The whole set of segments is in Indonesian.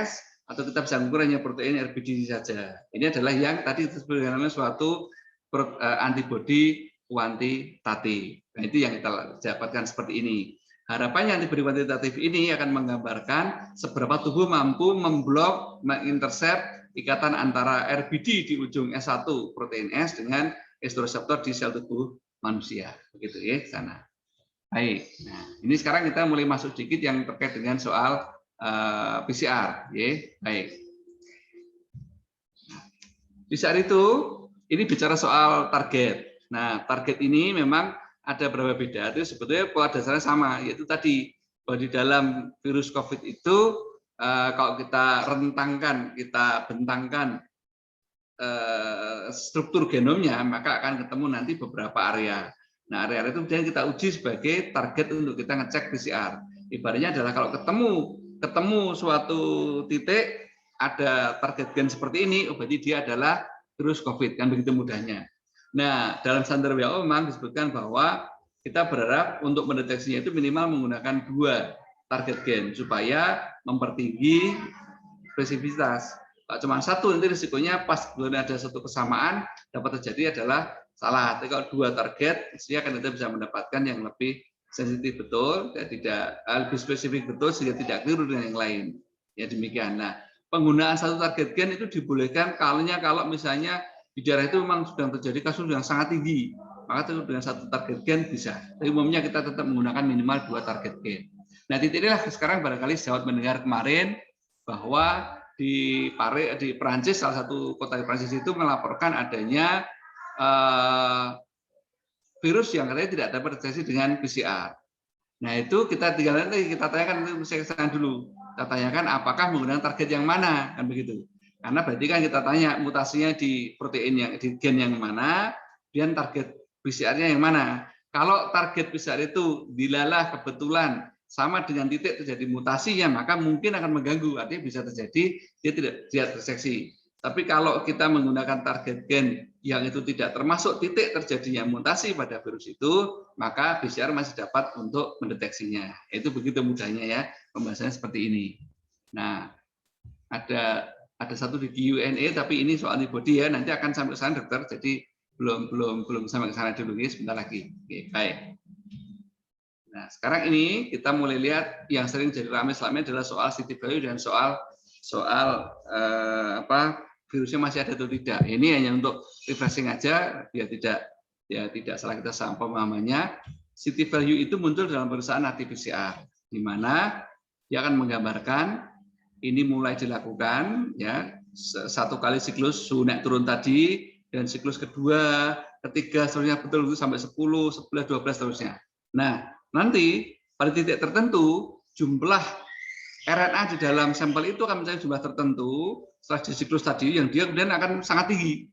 S, atau kita bisa mengukur hanya protein RBD saja. Ini adalah yang tadi disebut dengan suatu antibodi kuantitatif. Nah, itu yang kita dapatkan seperti ini. Harapannya antibodi kuantitatif ini akan menggambarkan seberapa tubuh mampu memblok, mengintercept ikatan antara RBD di ujung S1 protein S dengan reseptor di sel tubuh manusia. Begitu ya ke sana. Baik. Nah, ini sekarang kita mulai masuk sedikit yang terkait dengan soal PCR. Ya. Baik. PCR itu ini bicara soal target. Nah, target ini memang ada beberapa beda. Itu sebetulnya pola dasarnya sama, yaitu tadi bahwa di dalam virus COVID itu kalau kita rentangkan, kita bentangkan struktur genomnya, maka akan ketemu nanti beberapa area. Nah, area itu kemudian kita uji sebagai target untuk kita ngecek PCR. Ibaratnya adalah kalau ketemu suatu titik ada target gen seperti ini, berarti dia adalah virus COVID, kan begitu mudahnya. Nah, dalam standar WHO memang disebutkan bahwa kita berharap untuk mendeteksinya itu minimal menggunakan 2 target gen supaya mempertinggi spesifitas. Kalau cuma 1 nanti risikonya pas belum ada satu kesamaan dapat terjadi adalah salah. Tapi kalau 2 target, mestinya kan kita bisa mendapatkan yang lebih sensitif betul, tidak lebih spesifik betul sehingga tidak keliru dengan yang lain. Ya demikian. Nah, penggunaan 1 target gen itu dibolehkan kalau misalnya di daerah itu memang sedang terjadi kasus yang sangat tinggi, maka itu dengan 1 target gen bisa. Tapi umumnya kita tetap menggunakan minimal 2 target gen. Nah, titik inilah sekarang barangkali sejawat mendengar kemarin bahwa di Perancis, salah satu kota di Perancis itu melaporkan adanya virus yang katanya tidak dapat deteksi dengan PCR. Nah, itu kita tinggal nanti kita tanyakan, saya kesana dulu. Kita tanyakan apakah menggunakan target yang mana, kan begitu. Karena berarti kan kita tanya mutasinya di protein di gen yang mana, dan target PCR-nya yang mana. Kalau target PCR itu dilalah kebetulan sama dengan titik terjadi mutasinya, maka mungkin akan mengganggu, artinya bisa terjadi dia tidak terdeteksi. Tapi kalau kita menggunakan target gen yang itu tidak termasuk titik terjadinya mutasi pada virus itu, maka PCR masih dapat untuk mendeteksinya. Itu begitu mudahnya ya, pembahasannya seperti ini. Nah, ada satu di Q&A, tapi ini soal antibody ya, nanti akan sampai ke sana dokter, jadi belum sampai ke sana dulu ya, sebentar lagi. Oke, baik. Nah, sekarang ini kita mulai lihat yang sering jadi ramai selama ini adalah soal city value dan soal virusnya masih ada atau tidak. Ini hanya untuk refreshing aja biar tidak salah kita sama pemahamannya. City value itu muncul dalam perusahaan RT-PCR, di mana dia akan menggambarkan ini mulai dilakukan ya 1 kali siklus suhu naik turun tadi, dan siklus kedua, ketiga seterusnya betul itu sampai 10, 11, 12 seterusnya. Nah, nanti pada titik tertentu jumlah RNA di dalam sampel itu akan mencapai jumlah tertentu setelah di siklus tadi yang dia kemudian akan sangat tinggi,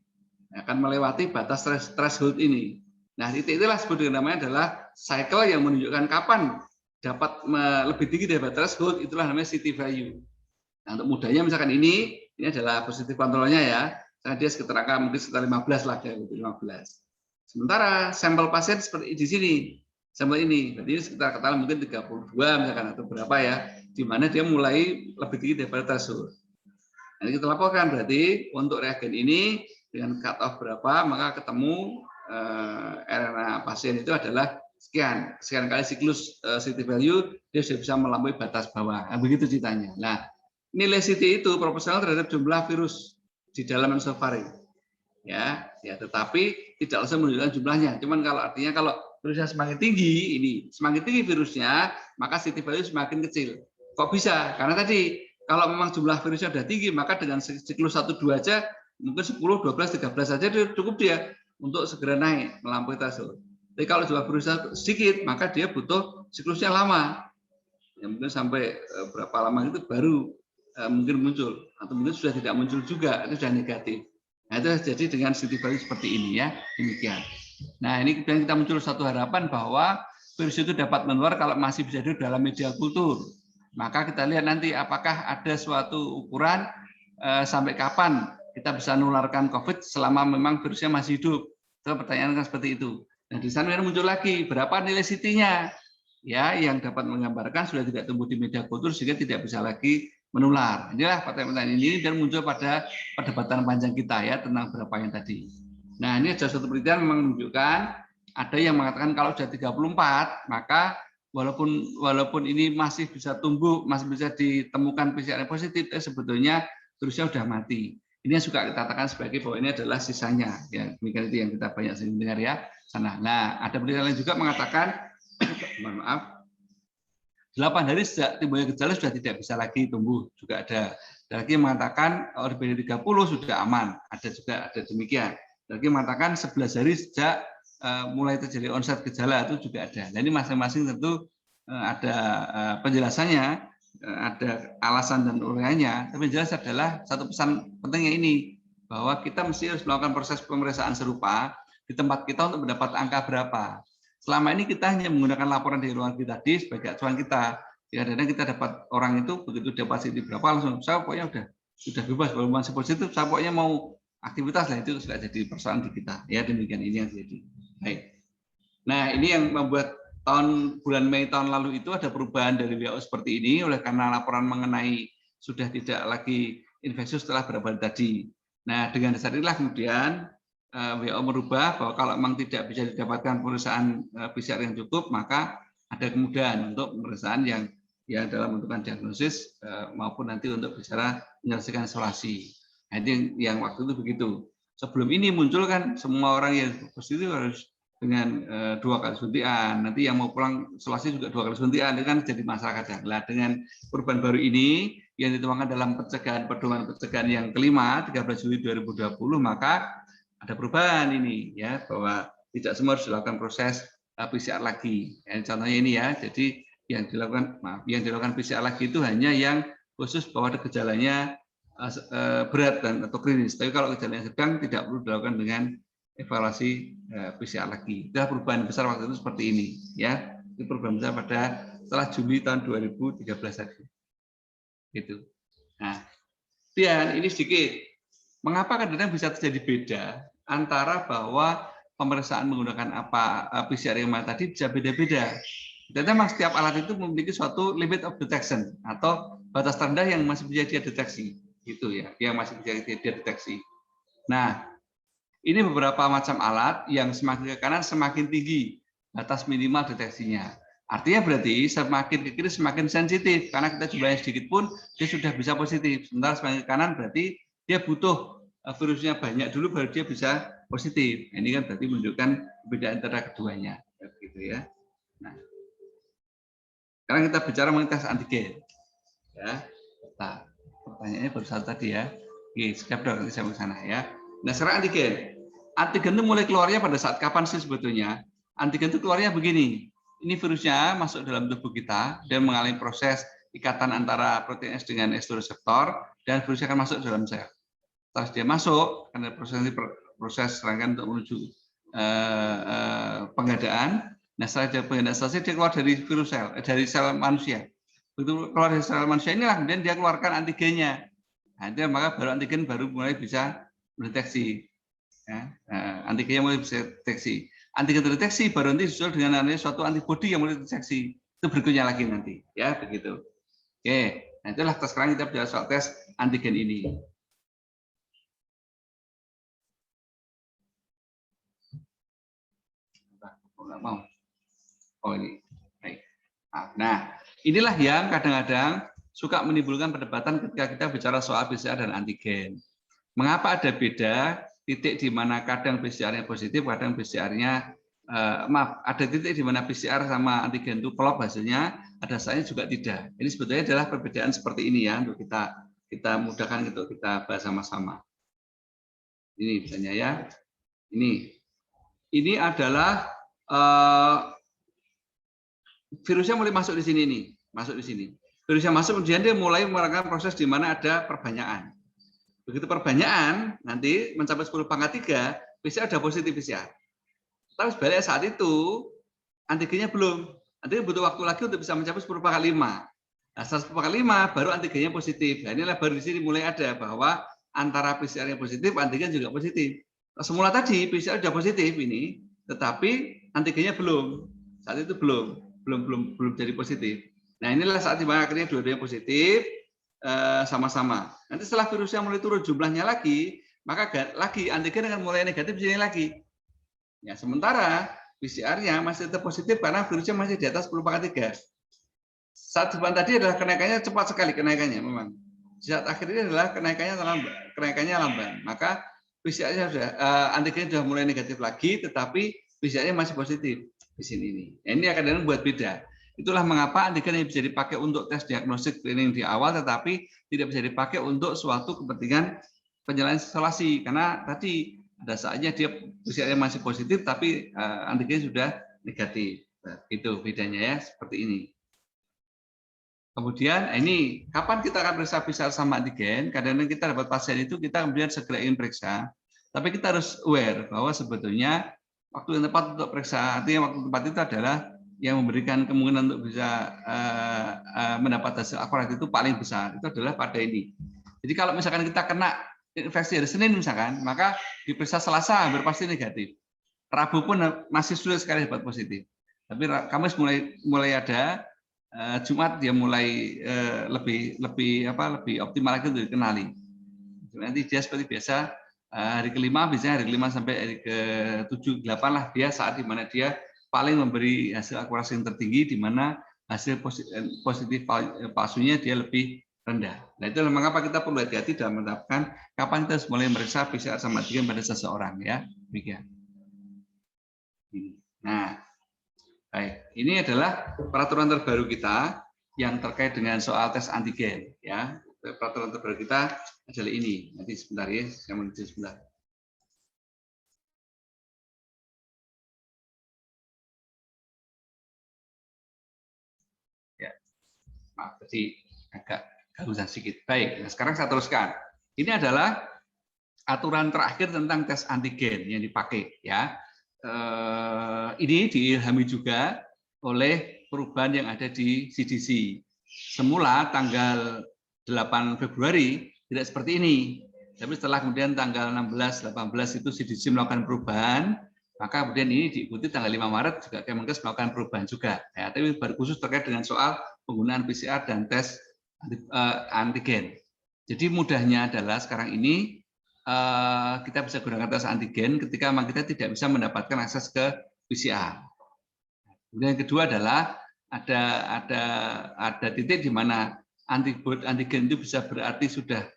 akan melewati batas threshold ini. Nah, titik itulah sebut dengan namanya adalah cycle yang menunjukkan kapan dapat lebih tinggi dari threshold, itulah namanya city value. Nah, untuk mudahnya misalkan ini adalah positif kontrolnya ya, karena dia sekitar angka mungkin sekitar 15 lah, kayak 15. Sementara sampel pasien seperti di sini, sampel ini, berarti ini sekitar katakan mungkin 32 misalkan atau berapa ya, di mana dia mulai lebih tinggi daripada threshold. Nah, kita laporkan berarti untuk reagen ini dengan cut off berapa, maka ketemu RNA pasien itu adalah sekian kali siklus city value, dia sudah bisa melampaui batas bawah. Nah, begitu ceritanya. Nah, nilai CT itu proporsional terhadap jumlah virus di dalam endosphere. Ya, tetapi tidak langsung menunjukkan jumlahnya. Cuman kalau virusnya semakin tinggi, semakin tinggi virusnya, maka CT value semakin kecil. Kok bisa? Karena tadi kalau memang jumlah virusnya sudah tinggi, maka dengan siklus 1-2 aja mungkin 10, 12, 13 saja cukup dia untuk segera naik melampaui threshold. Tapi kalau jumlah virusnya sedikit, maka dia butuh siklusnya lama. Ya, mungkin sampai berapa lama itu baru mungkin muncul, atau mungkin sudah tidak muncul juga, itu sudah negatif. Nah, itu jadi dengan city value seperti ini ya, demikian. Nah, ini kemudian kita muncul satu harapan bahwa virus itu dapat menular kalau masih bisa hidup dalam media kultur. Maka kita lihat nanti apakah ada suatu ukuran sampai kapan kita bisa menularkan COVID selama memang virusnya masih hidup. Itu pertanyaan kan seperti itu. Nah, di sana muncul lagi berapa nilai CT-nya ya, yang dapat menggambarkan sudah tidak tumbuh di media kultur sehingga tidak bisa lagi menular. Inilah pertanyaan ini dan muncul pada perdebatan panjang kita ya tentang berapa yang tadi. Nah, ini ada suatu penelitian memang menunjukkan ada yang mengatakan kalau sudah 34 maka walaupun ini masih bisa tumbuh, masih bisa ditemukan PCR yang positif, sebetulnya virusnya sudah mati. Ini yang suka kita katakan sebagai bahwa ini adalah sisanya. Ya, demikian itu yang kita banyak sering dengar ya. Nah, ada penelitian lain juga mengatakan, mohon maaf, 8 hari sejak timbulnya gejala sudah tidak bisa lagi tumbuh, juga ada. Ada lagi yang mengatakan RBD 30 sudah aman, ada juga ada demikian. Ada lagi yang mengatakan 11 hari sejak mulai terjadi onset gejala itu juga ada. Nah, ini masing-masing tentu ada penjelasannya, ada alasan dan uraiannya. Tapi jelas adalah satu pesan pentingnya ini, bahwa kita mesti harus melakukan proses pemeriksaan serupa di tempat kita untuk mendapat angka berapa. Selama ini kita hanya menggunakan laporan dari luar negeri tadi sebagai acuan kita. Kadang-kadang kita dapat orang itu begitu dia positif berapa langsung saya pokoknya sudah bebas kalau masih positif, saya pokoknya mau aktivitas lah, itu sudah jadi persoalan di kita. Ya demikian ini yang terjadi. Baik. Nah ini yang membuat bulan Mei tahun lalu itu ada perubahan dari WHO seperti ini oleh karena laporan mengenai sudah tidak lagi infeksius setelah beberapa hari tadi. Nah dengan dasar inilah kemudian WHO merubah bahwa kalau memang tidak bisa didapatkan pemeriksaan PCR yang cukup, maka ada kemudahan untuk pemeriksaan yang dalam bentukan diagnosis maupun nanti untuk bicara menyelesaikan isolasi. Nah, itu yang waktu itu begitu. Sebelum ini muncul kan semua orang yang positif harus dengan 2 kali suntikan. Nanti yang mau pulang isolasi juga 2 kali suntikan. Itu kan jadi masalah kadang. Nah, dengan perubahan baru ini yang dituangkan dalam pedoman pencegahan yang kelima 13 Juli 2020, maka ada perubahan ini ya, bahwa tidak semua harus dilakukan proses PCR lagi. Ya, contohnya ini ya, jadi yang dilakukan PCR lagi itu hanya yang khusus bahwa ada gejalanya berat dan atau klinis. Tapi kalau gejalanya sedang tidak perlu dilakukan dengan evaluasi PCR lagi. Itu perubahan besar waktu itu seperti ini ya. Itu perubahan besar pada setelah Juli tahun 2013 tadi. Gitu. Nah, dan ini sedikit. Mengapa kadang-kadang bisa terjadi beda antara bahwa pemeriksaan menggunakan PCR yang tadi bisa beda-beda. Dan memang setiap alat itu memiliki suatu limit of detection atau batas terendah yang masih bisa dia deteksi, gitu ya, yang masih bisa dia deteksi. Nah, ini beberapa macam alat yang semakin ke kanan semakin tinggi batas minimal deteksinya. Artinya berarti semakin ke kiri semakin sensitif karena kita jumlahnya sedikit pun dia sudah bisa positif. Sementara semakin ke kanan berarti dia butuh virusnya banyak dulu baru dia bisa positif. Ini kan berarti menunjukkan perbedaan antara keduanya, gitu ya. Nah, sekarang kita bicara mengenai tes antigen. Ya, nah, pertanyaannya baru satu tadi ya. Oke, siap dong, nanti saya ke sana ya. Nah, sekarang antigen. Antigen itu mulai keluarnya pada saat kapan sih sebetulnya? Antigen itu keluarnya begini. Ini virusnya masuk dalam tubuh kita dan mengalami proses ikatan antara protein S dengan S reseptor dan virusnya akan masuk dalam sel. Setelah dia masuk, karena proses serangkaian untuk menuju pengadaan. Nah, setelah dia pengadaan selesai, dia keluar dari virus sel, dari sel manusia. Begitu keluar dari sel manusia inilah kemudian dia keluarkan antigennya. Nah, maka baru antigen baru mulai bisa mendeteksi. Ya, antigennya mulai bisa deteksi. Antigen terdeteksi baru nanti disusul dengan suatu antibodi yang mulai deteksi. Itu berikutnya lagi nanti, ya begitu. Oke, nah itulah sekarang kita bicara soal tes antigen ini. Mau. Oh ini. Baik. Nah, inilah yang kadang-kadang suka menimbulkan perdebatan ketika kita bicara soal PCR dan antigen. Mengapa ada beda titik di mana kadang PCR-nya positif, kadang PCR-nya ada titik di mana PCR sama antigen itu klop hasilnya, ada saatnya juga tidak. Ini sebetulnya adalah perbedaan seperti ini ya untuk kita mudahkan untuk kita bahas sama-sama. Ini misalnya ya. Ini adalah virusnya mulai masuk di sini nih, masuk di sini. Virusnya masuk kemudian dia mulai melakukan proses di mana ada perbanyakan. Begitu perbanyakan nanti mencapai 10 pangkat 3, PCR ada positif PCR. Tapi sebaliknya saat itu antigennya belum. Antigen butuh waktu lagi untuk bisa mencapai 10 pangkat 5. Nah, setelah 10 pangkat 5 baru antigennya positif. Nah, inilah baru di sini mulai ada bahwa antara PCR yang positif, antigen juga positif. Semula tadi PCR sudah positif ini, tetapi antigennya belum. Saat itu belum jadi positif. Nah, inilah saat dimana akhirnya dua-duanya positif. sama-sama. Nanti setelah virusnya mulai turun jumlahnya lagi, maka lagi antigen akan mulai negatif di sini lagi. Ya, sementara PCR-nya masih tetap positif karena virusnya masih di atas 10/3. Saat depan tadi adalah kenaikannya cepat sekali kenaikannya memang. Saat akhir ini adalah kenaikannya lamban. Maka PCR-nya sudah antigen sudah mulai negatif lagi, tetapi PCR-nya masih positif di sini ini. Nah, ini akan membuat beda. Itulah mengapa antigen yang bisa dipakai untuk tes diagnostik screening di awal, tetapi tidak bisa dipakai untuk suatu kepentingan penyelesaian isolasi karena tadi ada saatnya dia PCR-nya masih positif, tapi antigen sudah negatif. Nah, itu bedanya ya seperti ini. Kemudian ini kapan kita akan periksa PCR sama antigen? Kadang-kadang kita dapat pasien itu kita kemudian segera ingin periksa, tapi kita harus aware bahwa sebetulnya waktu yang tepat untuk periksa, artinya waktu tepat itu adalah yang memberikan kemungkinan untuk bisa mendapat hasil akurat itu paling besar, itu adalah pada ini. Jadi kalau misalkan kita kena infeksi hari Senin misalkan, maka diperiksa Selasa hampir pasti negatif. Rabu pun masih sulit sekali dapat positif. Tapi Kamis mulai ada, Jumat dia mulai lebih optimal lagi untuk dikenali. Nanti dia seperti biasa hari kelima, biasanya hari kelima sampai hari ke-7, 8 lah dia saat di mana dia paling memberi hasil akurasi yang tertinggi, di mana hasil positif palsunya dia lebih rendah. Nah, itu mengapa kita perlu hati-hati dalam menetapkan kapan kita harus mulai meriksa PCR sama antigen pada seseorang ya. Demikian. Nah, baik, ini adalah peraturan terbaru kita yang terkait dengan soal tes antigen ya. Peraturan terbaru kita adalah ini. Nanti sebentar ya, saya menuju sebentar. Ya, maaf tadi agak gangguan sedikit. Baik, nah sekarang saya teruskan. Ini adalah aturan terakhir tentang tes antigen yang dipakai ya. Ini diilhami juga oleh perubahan yang ada di CDC. Semula tanggal 8 Februari tidak seperti ini. Tapi setelah kemudian tanggal 16, 18 itu CDC melakukan perubahan, maka kemudian ini diikuti tanggal 5 Maret juga Kemenkes melakukan perubahan juga. Ya, tapi baru khusus terkait dengan soal penggunaan PCR dan tes antigen. Jadi mudahnya adalah sekarang ini kita bisa gunakan tes antigen ketika memang kita tidak bisa mendapatkan akses ke PCR. Kemudian yang kedua adalah ada titik di mana antigen itu bisa berarti sudah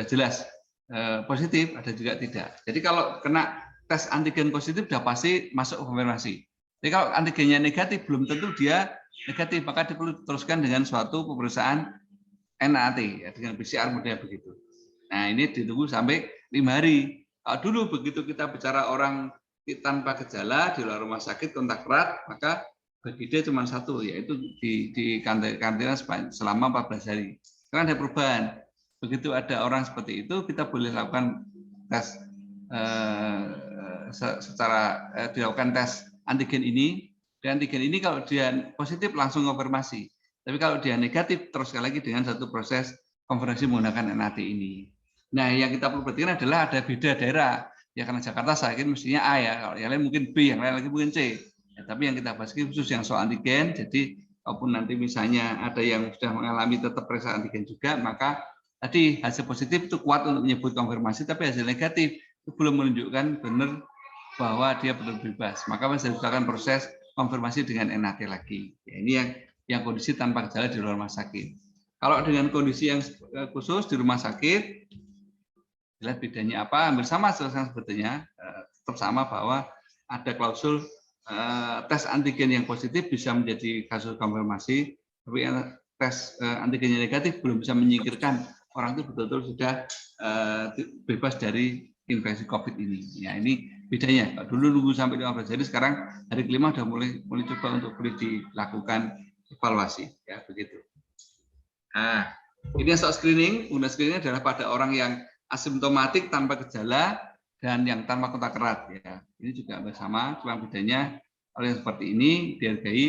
jelas positif, ada juga tidak. Jadi kalau kena tes antigen positif sudah pasti masuk konfirmasi. Jadi kalau antigennya negatif belum tentu dia negatif, maka perlu diteruskan dengan suatu pemeriksaan NAT ya, dengan PCR model begitu. Nah, ini ditunggu sampai 5 hari. Kalau dulu begitu kita bicara orang tanpa gejala di luar rumah sakit kontak erat, maka bagi dia cuma satu, yaitu di karantina selama 14 hari. Sekarang ada perubahan. Begitu ada orang seperti itu, kita boleh lakukan tes dilakukan tes antigen ini. Dan antigen ini kalau dia positif langsung konfirmasi. Tapi kalau dia negatif, terus sekali lagi dengan satu proses konfirmasi menggunakan NAT ini. Nah, yang kita perlu perhatikan adalah ada beda daerah. Ya karena Jakarta saya kira mestinya A ya, kalau yang lain mungkin B, yang lain lagi mungkin C. Ya, tapi yang kita bahas khusus yang soal antigen. Jadi walaupun nanti misalnya ada yang sudah mengalami tetap periksa antigen juga, maka tadi hasil positif itu kuat untuk menyebut konfirmasi, tapi hasil negatif itu belum menunjukkan benar bahwa dia benar bebas. Maka masih dilakukan proses konfirmasi dengan NAT lagi. Ya, ini yang kondisi tanpa gejala di luar rumah sakit. Kalau dengan kondisi yang khusus di rumah sakit, lihat bedanya apa? Hampir sama sebetulnya, tetap sama bahwa ada klausul tes antigen yang positif bisa menjadi kasus konfirmasi, tapi tes antigen yang negatif belum bisa menyingkirkan orang itu betul-betul sudah bebas dari infeksi COVID ini. Ya, ini bedanya. Dulu nunggu sampai 15 hari, sekarang hari kelima sudah mulai coba untuk dilakukan evaluasi. Ya, begitu. Nah, ini soal screening. Guna screening adalah pada orang yang asimptomatik tanpa gejala dan yang tanpa kontak erat. Ya, ini juga bersama, cuma bedanya kalau yang seperti ini dihargai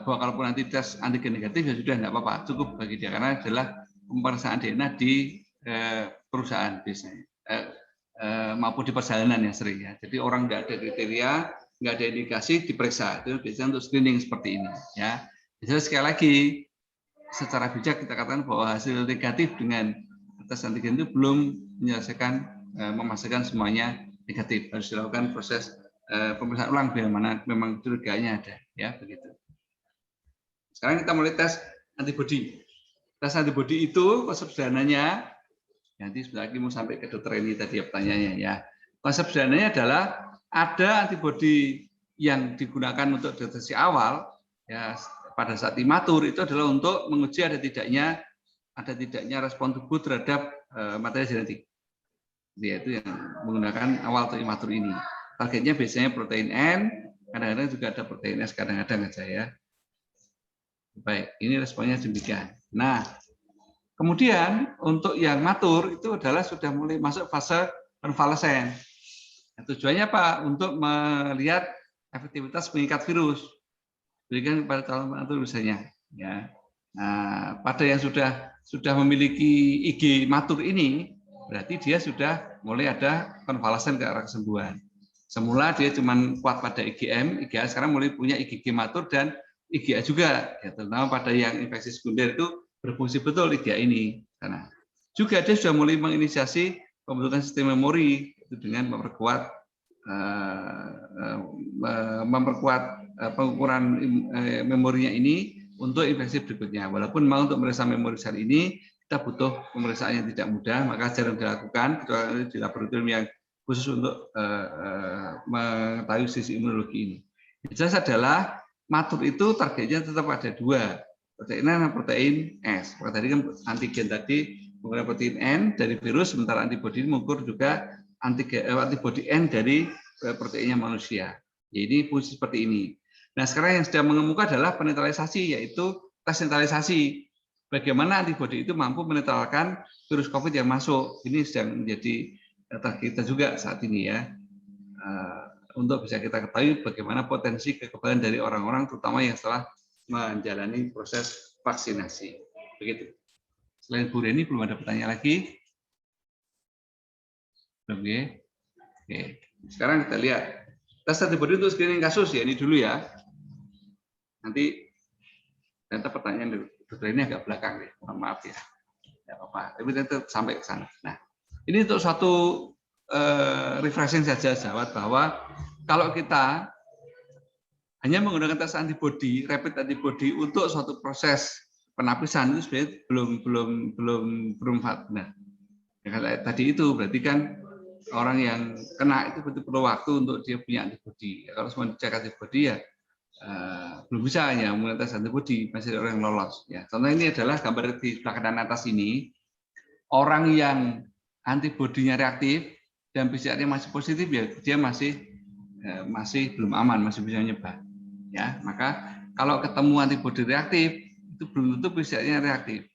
bahwa kalaupun nanti tes antigen negatif ya sudah tidak apa-apa, cukup bagi dia karena adalah pemeriksaan DNA di perusahaan biasanya maupun di perjalanan yang sering ya. Jadi orang nggak ada kriteria, nggak ada indikasi diperiksa, itu biasanya untuk screening seperti ini. Ya, jadi sekali lagi secara bijak kita katakan bahwa hasil negatif dengan tes antigen itu belum menyelesaikan memastikan semuanya negatif. Harus dilakukan proses pemeriksaan ulang bila mana memang curiganya ada, ya begitu. Sekarang kita mulai tes antibodi. Tes antibodi itu konsep sederhananya, nanti sebentar lagi mau sampai ke dokter ini tadi pertanyaannya ya. Konsep sederhananya adalah ada antibodi yang digunakan untuk deteksi awal ya pada saat imatur itu adalah untuk menguji ada tidaknya respon tubuh terhadap materi genetik. Yaitu yang menggunakan awal atau imatur ini. Targetnya biasanya protein N, kadang-kadang juga ada protein S kadang-kadang aja ya. Baik, ini responnya demikian. Nah, kemudian untuk yang matur itu adalah sudah mulai masuk fase konvalesen. Nah, tujuannya apa? Untuk melihat efektivitas pengikat virus. Berikan kepada calon matur misalnya. Ya. Nah, pada yang sudah memiliki IG matur ini, berarti dia sudah mulai ada konvalesen ke arah kesembuhan. Semula dia cuma kuat pada IgM, IgA sekarang mulai punya IgG matur dan IgA juga, ya, terutama pada yang infeksi sekunder itu berfungsi betul IgA ini. Karena juga dia sudah mulai menginisiasi pembentukan sistem memori itu dengan memperkuat pengukuran memorinya ini untuk infeksi berikutnya. Walaupun memang untuk memeriksa memori sel ini kita butuh pemeriksaan yang tidak mudah, maka jarang dilakukan kecuali di laboratorium yang khusus untuk mengetahui sisi imunologi ini. Jelas adalah matur itu targetnya tetap ada dua, protein N dan protein S. Tadi kan antigen tadi menggunakan protein N dari virus, sementara antibodi mengukur juga antibodi N dari proteinnya manusia. Jadi fungsi seperti ini. Nah sekarang yang sedang mengemuka adalah penetralisasi, yaitu tes netralisasi. Bagaimana antibodi itu mampu menetralkan virus COVID yang masuk. Ini sedang menjadi data kita juga saat ini ya. Untuk bisa kita ketahui bagaimana potensi kekebalan dari orang-orang, terutama yang setelah menjalani proses vaksinasi. Begitu. Selain Bu Reni, belum ada pertanyaan lagi? Belum ya? Oke. Sekarang kita lihat tes antibodi untuk screening kasus ya, ini dulu ya. Nanti pertanyaan dulu. Dokter ini agak belakang deh, mohon maaf ya. Tidak apa-apa, tapi tetap sampai ke sana. Nah, ini untuk satu refreshing saja, sahabat, bahwa kalau kita hanya menggunakan tes antibodi, rapid antibodi untuk suatu proses penapisan itu sebenarnya belum benar. Ya, tadi itu berarti kan orang yang kena itu perlu waktu untuk dia punya antibodi. Kalau semua dicek antibodi ya belum bisa hanya menggunakan tes antibodi, masih ada orang yang lolos. Ya, contoh ini adalah gambar di sebelah kanan atas ini, orang yang antibodinya reaktif dan PCR-nya masih positif ya dia masih belum aman, masih bisa menyebar. Ya, maka kalau ketemu antibodi reaktif itu belum tentu PCR-nya reaktif.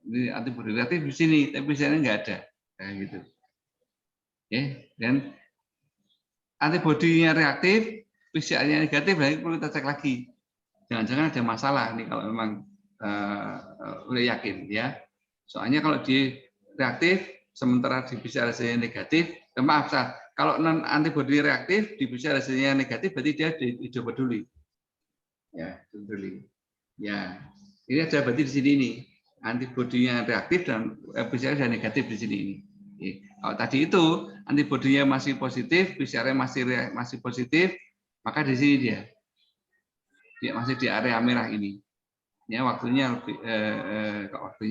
Ini antibodi reaktif di sini, tapi PCR-nya nggak ada, kayak gitu. Ya, dan antibodinya reaktif, PCR-nya negatif, berarti perlu kita cek lagi. Jangan-jangan ada masalah nih kalau memang udah yakin ya. Soalnya kalau dia reaktif, sementara di PCR hasilnya negatif, maaf, kalau non antibodi reaktif di PCR hasilnya negatif, berarti dia hijau peduli. Ya, peduli. Ya, ini ada berarti di sini ini antibodinya reaktif dan PCR sudah negatif di sini ini. Kalau tadi itu antibodinya masih positif, PCR-nya masih positif, maka di sini dia masih di area merah ini. Ya, waktunya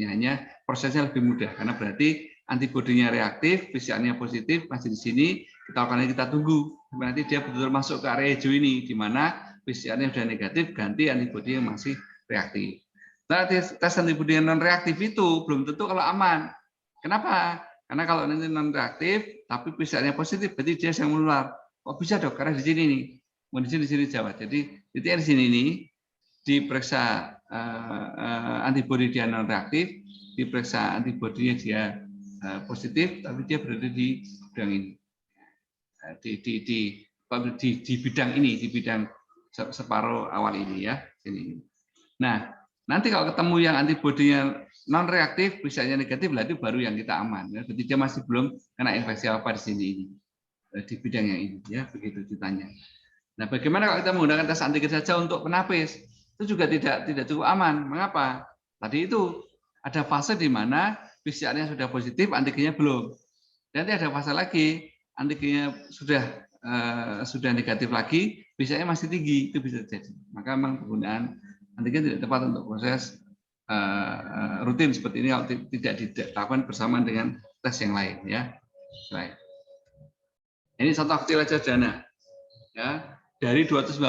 hanya prosesnya lebih mudah karena berarti antibodinya reaktif, PCR-nya positif, masih di sini. Kita tunggu nanti dia betul-betul masuk ke area hijau ini, di mana PCR-nya sudah negatif, ganti antibodi yang masih reaktif. Nah, tes antibodi yang non reaktif itu belum tentu kalau aman. Kenapa? Karena kalau nanti non reaktif, tapi PCR-nya positif, berarti dia yang menular. Kok bisa dok? Karena di sini nih, mau di sini Jawa. Jadi di sini nih diperiksa antibodi dia non reaktif, diperiksa antibodinya dia positif, tapi dia berada di bidang ini, di bidang ini, di bidang separuh awal ini ya. Ini. Nah, nanti kalau ketemu yang antibodinya non reaktif, PCR-nya negatif, berarti baru yang kita aman. Ya. Berarti dia masih belum kena infeksi apa di sini ini, di bidang yang ini, ya begitu ditanya. Nah, bagaimana kalau kita menggunakan tes antigen saja untuk penapis? Itu juga tidak cukup aman. Mengapa? Tadi itu ada fase di mana PCR-nya sudah positif, antigennya belum. Nanti ada fase lagi, antigennya sudah negatif lagi, PCR-nya masih tinggi, itu bisa terjadi. Maka memang penggunaan antigen tidak tepat untuk proses rutin seperti ini kalau tidak dilakukan bersama dengan tes yang lain, ya. Baik. Ini contoh kecil aja dana. Ya, dari 295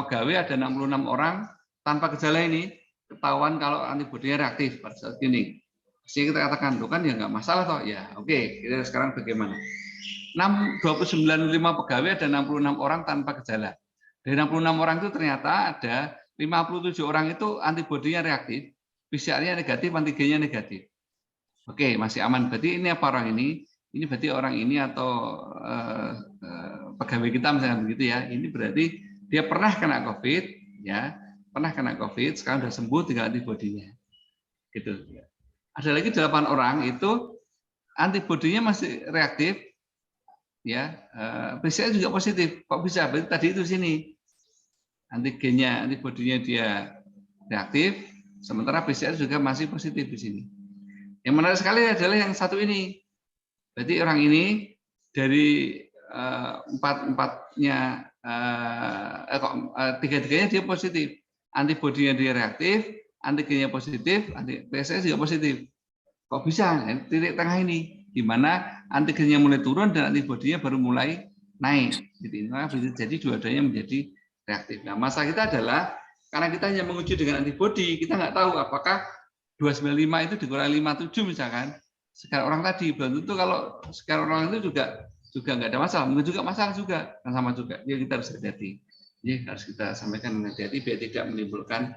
pegawai ada 66 orang tanpa gejala ini ketahuan kalau antibodinya reaktif pada saat ini. Sehingga kita katakan, loh kan ya nggak masalah toh. Ya, oke. Kita sekarang bagaimana? 295 pegawai ada 66 orang tanpa gejala. Dari 66 orang itu ternyata ada 57 orang itu antibodinya reaktif, PCR-nya negatif, antigennya negatif. Oke, masih aman. Berarti ini apa orang ini? Ini berarti orang ini atau pegawai kita misalnya begitu ya. Ini berarti dia pernah kena COVID, ya, pernah kena COVID, sekarang sudah sembuh, tinggal antibodinya. Gitu. Ada lagi 8 orang itu antibodinya masih reaktif, ya, PCR juga positif. Kok bisa? Berarti tadi itu sini antigennya, antibodinya dia reaktif, sementara PCR juga masih positif di sini. Yang menarik sekali adalah yang satu ini. Berarti orang ini dari tiga-tiganya dia positif. Antibodinya dia reaktif, antigennya positif, PCR juga positif. Kok bisa? Titik tengah ini, di mana antigennya mulai turun dan antibodinya baru mulai naik. Jadi, bisa jadi dua-duanya menjadi reaktif. Nah, masalah kita adalah karena kita hanya menguji dengan antibodi, kita nggak tahu apakah 295 itu dikurangi 57 misalkan. Sekarang orang tadi belum tentu kalau sekarang orang itu juga nggak ada masalah, mungkin juga masalah juga, kan sama juga. Ya kita harus hati-hati. Ini harus kita sampaikan dengan hati-hati biar tidak menimbulkan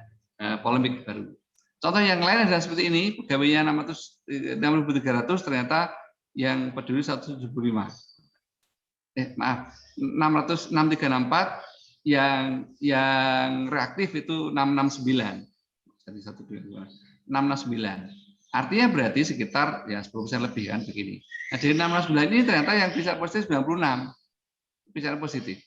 polemik baru. Contoh yang lain adalah seperti ini, pegawainya 6.300 ternyata yang peduli 175. Maaf, 634 yang reaktif itu 669. Jadi 669. Artinya berarti sekitar ya 10% lebih kan begini. Nah, dari 669 ini ternyata yang bisa positif 96. Bisa positif.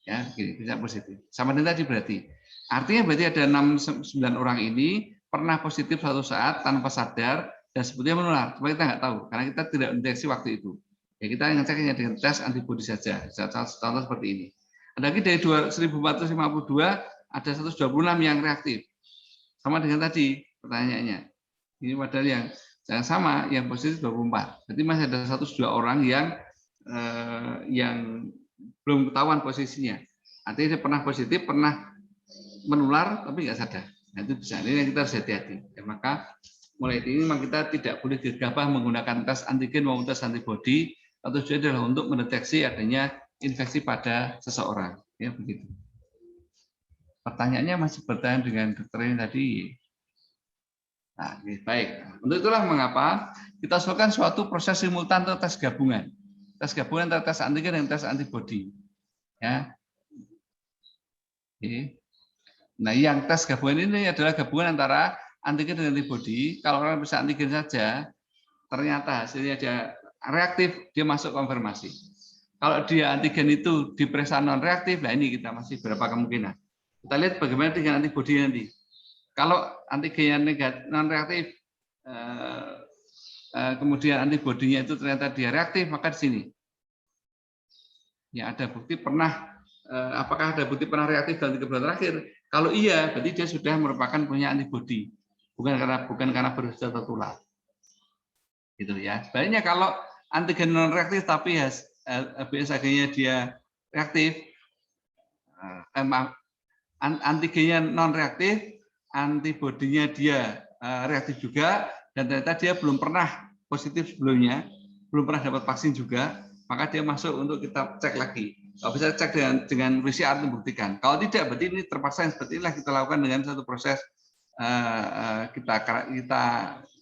Ya, gini, bisa positif. Sama dengan tadi berarti. Artinya berarti ada 69 orang ini pernah positif suatu saat tanpa sadar dan sebetulnya menular. Cuma kita nggak tahu karena kita tidak mendeteksi waktu itu. Ya kita ngeceknya dengan tes antibodi saja. Contoh seperti ini. Ada lagi dari 1452 ada 126 yang reaktif. Sama dengan tadi pertanyaannya. Ini padahal yang sama, yang positif 24. Jadi masih ada 102 orang yang belum ketahuan posisinya. Artinya dia pernah positif, pernah menular, tapi nggak sadar. Nah, itu bisa. Ini yang kita harus hati-hati. Ya, maka mulai ini memang kita tidak boleh gegabah menggunakan tes antigen maupun tes antibodi. Tujuannya adalah untuk mendeteksi adanya infeksi pada seseorang. Ya begitu. Pertanyaannya masih bertanya dengan dokter ini tadi. Nah, baik. Untuk itulah mengapa kita usulkan suatu proses simultan atau tes gabungan. Tes gabungan antara tes antigen dan tes antibodi. Ya. Oke. Nah, yang tes gabungan ini adalah gabungan antara antigen dan antibodi. Kalau orang bisa antigen saja, ternyata hasilnya dia reaktif, dia masuk konfirmasi. Kalau dia antigen itu diperiksa non reaktif, nah ini kita masih berapa kemungkinan. Kita lihat bagaimana dengan antibodi nanti. Kalau antigennya negatif, non reaktif, kemudian antibodinya itu ternyata dia reaktif, maka di sini ya ada bukti pernah, apakah ada bukti pernah reaktif dalam 3 bulan terakhir? Kalau iya, berarti dia sudah merupakan punya antibodi, bukan karena berusaha tertular. Gitu ya. Sebaliknya kalau antigen non reaktif tapi BSAG-nya dia reaktif, antigennya non reaktif, antibodinya dia reaktif juga, dan ternyata dia belum pernah positif sebelumnya, belum pernah dapat vaksin juga, maka dia masuk untuk kita cek lagi. Kalau bisa cek dengan PCR membuktikan. Kalau tidak, berarti ini terpaksa yang seperti inilah kita lakukan dengan satu proses kita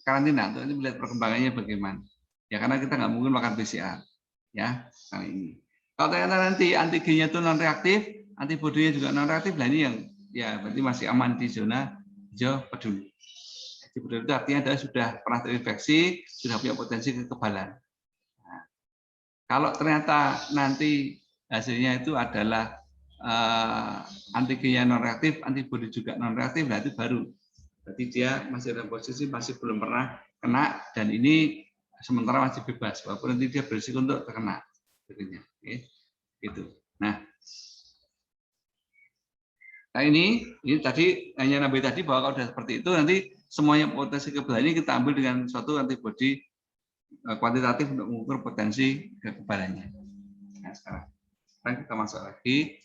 karantina untuk ini melihat perkembangannya bagaimana. Ya karena kita nggak mungkin makan PCR. Ya kali ini. Kalau ternyata nanti antigennya itu non reaktif, antibodinya juga non reaktif, nah ini yang ya berarti masih aman di zona hijau peduli. Di peduli itu artinya adalah sudah pernah terinfeksi, sudah punya potensi kekebalan. Nah, kalau ternyata nanti hasilnya itu adalah antigennya non reaktif, antibodi juga non reaktif, nah itu baru Berarti dia masih dalam posisi masih belum pernah kena dan ini sementara masih bebas, walaupun nanti dia berisiko untuk terkena. Gitu. Nah ini tadi hanya nabi tadi bahwa kalau sudah seperti itu nanti semuanya potensi kekebalan ini kita ambil dengan suatu antibodi kuantitatif untuk mengukur potensi kekebalannya. Nah, sekarang kita masuk lagi.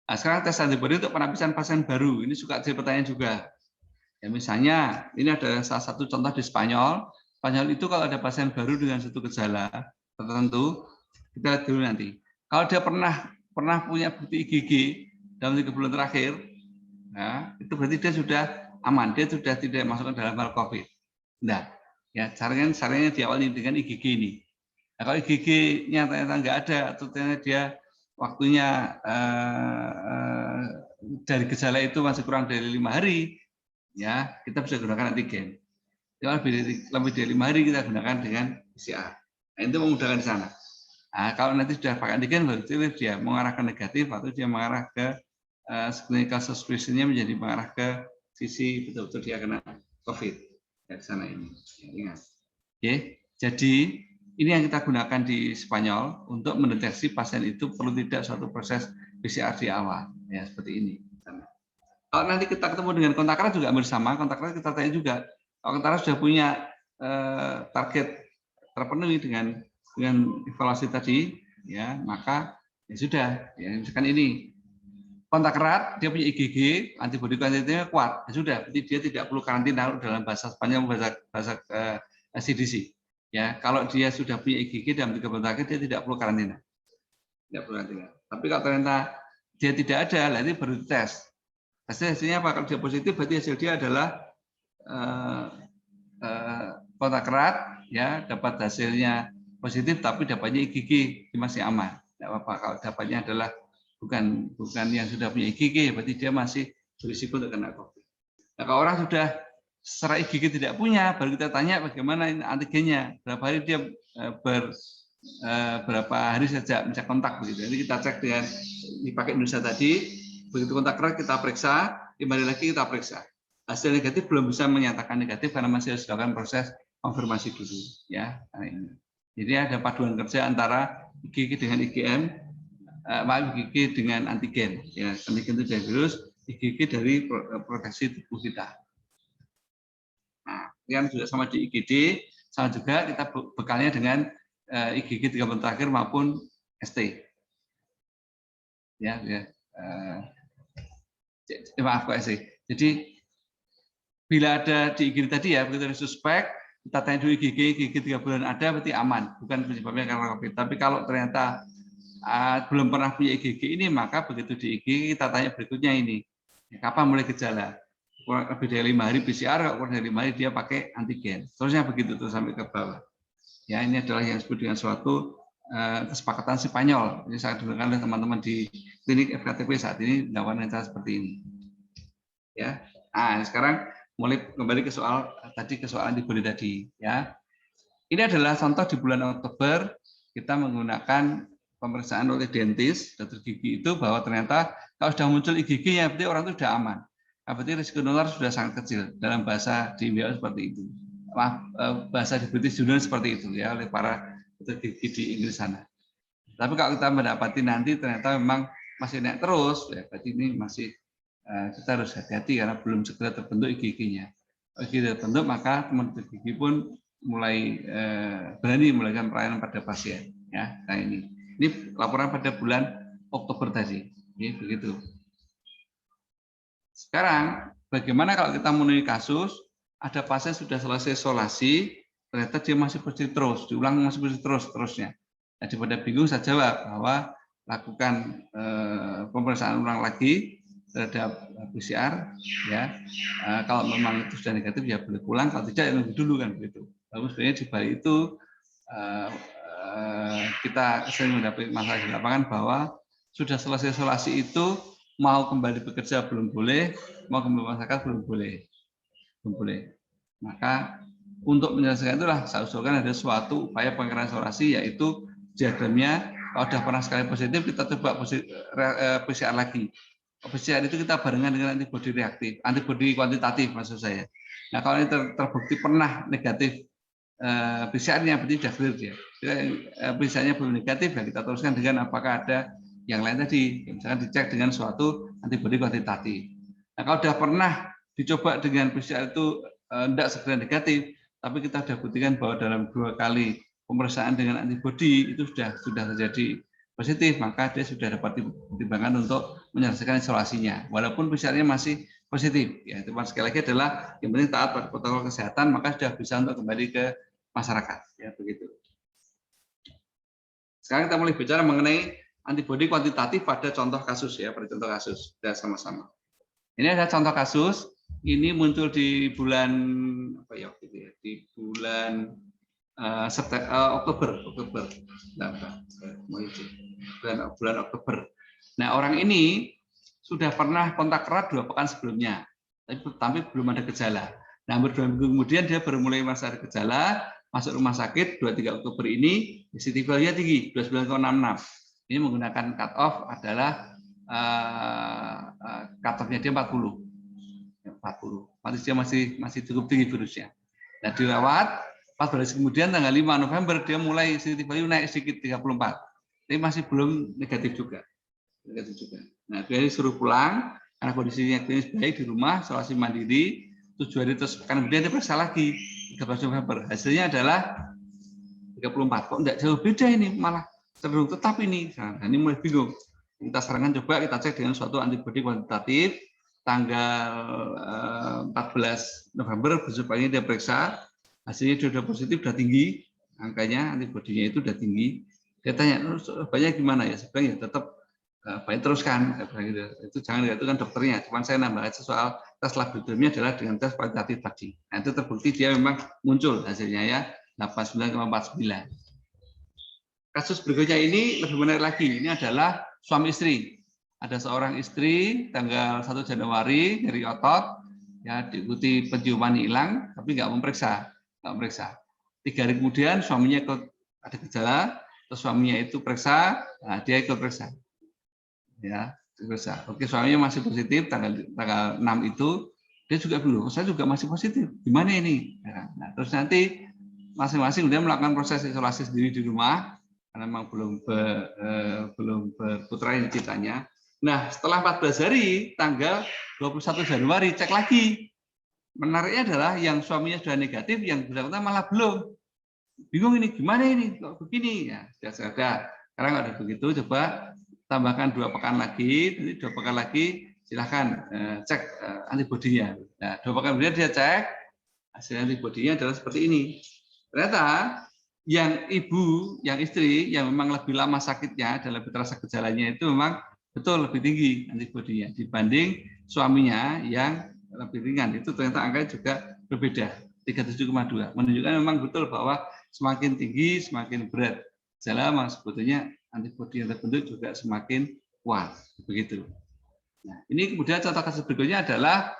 Nah, sekarang tes antibodi untuk penapisan pasien baru. Ini suka jadi pertanyaan juga. Ya, misalnya, ini ada salah satu contoh di Spanyol. Spanyol itu kalau ada pasien baru dengan satu gejala tertentu, kita lihat dulu nanti. Kalau dia pernah punya bukti IgG dalam 3 bulan terakhir, nah, itu berarti dia sudah aman, dia sudah tidak masuk ke dalam hal COVID. Nah, ya caranya diawali dengan IgG ini. Nah, kalau IgG-nya ternyata nggak ada, atau ternyata dia waktunya dari gejala itu masih kurang dari 5 hari, ya kita bisa gunakan antigen. Kalau lebih dari 5 hari kita gunakan dengan PCR. Nah, itu memudahkan di sana. Nah, kalau nanti sudah pakai antigen, berarti dia mengarah ke negatif atau dia mengarah ke clinical suspicion-nya menjadi mengarah ke sisi betul-betul dia kena COVID dari sana ini. Ya, ingat. Oke, jadi ini yang kita gunakan di Spanyol untuk mendeteksi pasien itu perlu tidak suatu proses PCR di awal, ya seperti ini. Kalau nanti kita ketemu dengan kontak erat juga bersama, kontak erat kita tanya juga. Kalau kontak erat sudah punya target terpenuhi dengan evaluasi tadi, ya maka ya sudah. Ya, misalkan ini kontak erat, dia punya IgG, antibodi kuantitatifnya kuat, ya sudah. Berarti dia tidak perlu karantina dalam bahasa Spanyol, bahasa CDC. Ya, kalau dia sudah punya IgG dalam 3 bulan terakhir, dia tidak perlu karantina. Tidak perlu karantina. Tapi kalau ternyata dia tidak ada, nanti baru tes. Hasilnya apa? Kalau dia positif, berarti hasil dia adalah kontak erat, ya dapat hasilnya positif, tapi dapatnya IgG masih aman. Tidak apa-apa. Kalau dapatnya adalah bukan yang sudah punya IgG, berarti dia masih berisiko untuk kena COVID. Nah, kalau orang sudah secara IgG tidak punya, baru kita tanya bagaimana antigennya, berapa hari dia berapa hari sejak mencek kontak begitu. Jadi kita cek dengan dipakai Indonesia tadi, begitu kontak erat kita periksa, 5 hari lagi kita periksa. Hasil negatif belum bisa menyatakan negatif karena masih harus dilakukan proses konfirmasi dulu, ya. Nah, ini. Jadi ada paduan kerja antara IgG dengan IgM, IgG dengan antigen. Ya, antigen itu dari virus, IgG dari proteksi tubuh kita. Nah, yang juga sama di IgD, sama juga kita bekalnya dengan IgG 3 bulan terakhir maupun ST. Ya. Maaf kok ST. Jadi bila ada di IgD tadi ya, begitu ada suspek, kita tanya dulu IgG 3 bulan ada, berarti aman, bukan penyebabnya karena COVID. Tapi kalau ternyata belum pernah punya IgG ini, maka begitu di IgG kita tanya berikutnya ini, kapan mulai gejala? Kurang lebih dari 5 hari PCR, kurang dari 5 hari dia pakai antigen. Terusnya begitu terus sampai ke bawah. Ya, ini adalah yang disebut dengan suatu kesepakatan Spanyol. Ini sangat digunakan oleh teman-teman di klinik FKTP saat ini melakukan cara seperti ini. Ya, nah sekarang mulai kembali ke soal antibodi tadi. Ya, ini adalah contoh di bulan Oktober kita menggunakan pemeriksaan oleh dentis, dokter gigi itu bahwa ternyata kalau sudah muncul IgG-nya berarti orang itu sudah aman. Berarti risiko nular sudah sangat kecil dalam bahasa di WHO seperti itu. Bahasa di British Journal seperti itu ya oleh para dokter gigi di Inggris sana. Tapi kalau kita mendapati nanti ternyata memang masih naik terus, ya berarti ini masih kita harus hati-hati karena belum segera terbentuk IgG-nya. Kalau IgG terbentuk maka teman dokter gigi pun mulai berani melakukan pelayanan pada pasien. Ya, nah ini laporan pada bulan Oktober tadi. Ini begitu. Sekarang, bagaimana kalau kita menemui kasus, ada pasien sudah selesai isolasi, ternyata dia masih positif terus, diulang masih positif terusnya. Nah, daripada bingung saya jawab bahwa lakukan pemeriksaan ulang lagi terhadap PCR, ya. Kalau memang itu sudah negatif ya boleh pulang, kalau tidak ya nunggu dulu kan begitu. Lalu sebenarnya di balik itu kita sering mendapat masalah di lapangan bahwa sudah selesai isolasi itu mau kembali bekerja belum boleh, mau kembali masyarakat belum boleh. Maka untuk menyelesaikan itulah saya usulkan ada suatu upaya pengingkaran isolasi, yaitu diagramnya kalau sudah pernah sekali positif kita coba PCR lagi. PCR itu kita barengan dengan antibodi reaktif, antibodi kuantitatif maksud saya. Nah kalau ini terbukti pernah negatif PCR-nya berarti sudah clear dia. PCR-nya belum negatif, ya kita teruskan dengan apakah ada yang lain tadi, misalkan dicek dengan suatu antibodi kuantitatif. Nah kalau sudah pernah dicoba dengan PCR itu tidak segera negatif, tapi kita sudah buktikan bahwa dalam 2 kali pemeriksaan dengan antibodi itu sudah terjadi positif, maka dia sudah dapat dipertimbangkan untuk menyelesaikan isolasinya, walaupun PCR-nya masih positif. Ya, itu sekali lagi adalah yang penting taat pada protokol kesehatan, maka sudah bisa untuk kembali ke masyarakat. Ya, begitu. Sekarang kita mulai bicara mengenai antibodi kuantitatif pada contoh kasus ya, pada contoh kasus. Sudah sama-sama. Ini ada contoh kasus. Ini muncul di bulan apa ya? Di bulan Oktober. Bulan Oktober. Nah, orang ini sudah pernah kontak erat 2 pekan sebelumnya, tapi belum ada gejala. Nah, 2 minggu kemudian dia baru mulai merasa ada gejala, masuk rumah sakit 23 Oktober ini, CT value-nya tinggi, 29,66. Ini menggunakan cut off adalah cut off-nya dia 40. Dia masih cukup tinggi virusnya. Nah, dirawat 14 hari kemudian tanggal 5 November dia mulai CT value naik sedikit 34. Tapi masih belum negatif juga. Nah, dia disuruh pulang karena kondisinya klinis baik di rumah, isolasi mandiri. 7 hari terus kemudian dia periksa lagi 13 November. Hasilnya adalah 34. Kok enggak jauh beda ini, malah cenderung tetap ini. Nah, ini mulai bingung. Kita sarankan coba kita cek dengan suatu antibodi kuantitatif tanggal 14 November besok pagi dia periksa, hasilnya sudah positif, sudah tinggi, angkanya antibodinya itu sudah tinggi. Dia tanya, banyak gimana ya? Sebenarnya tetap baik teruskan, itu jangan, itu kan dokternya. Cuman saya nambah aja soal tes laboratoriumnya adalah dengan tes kualitatif tadi. Nah, itu terbukti dia memang muncul hasilnya ya 89,49. Kasus berikutnya ini lebih menarik lagi. Ini adalah suami istri. Ada seorang istri tanggal 1 Januari nyeri otot, ya diikuti penciuman hilang, tapi nggak memeriksa. 3 hari kemudian suaminya ikut ada gejala, terus suaminya itu periksa, nah dia ikut periksa. Ya, periksa. Oke, suaminya masih positif tanggal 6 itu, dia juga belum. Saya juga masih positif. Gimana ini? Nah, terus nanti masing-masing dia melakukan proses isolasi sendiri di rumah karena memang belum berputra ini ceritanya. Nah, setelah 14 hari, tanggal 21 Januari, cek lagi. Menariknya adalah yang suaminya sudah negatif, yang bersangkutan malah belum. Bingung ini, gimana ini? Kok begini? Ya, sudah. Sekarang ada begitu, coba tambahkan 2 pekan lagi, nanti 2 pekan lagi, silahkan cek antibodinya. Nah, 2 pekan kemudian dia cek, hasil antibodinya adalah seperti ini. Ternyata yang ibu, yang istri, yang memang lebih lama sakitnya, dan lebih terasa gejalanya itu memang betul lebih tinggi antibodinya dibanding suaminya yang lebih ringan. Itu ternyata angkanya juga berbeda, 37,2. Menunjukkan memang betul bahwa semakin tinggi, semakin berat gejala, sebetulnya antibodi yang terbentuk juga semakin kuat. Begitu. Nah, ini kemudian contoh kasus berikutnya adalah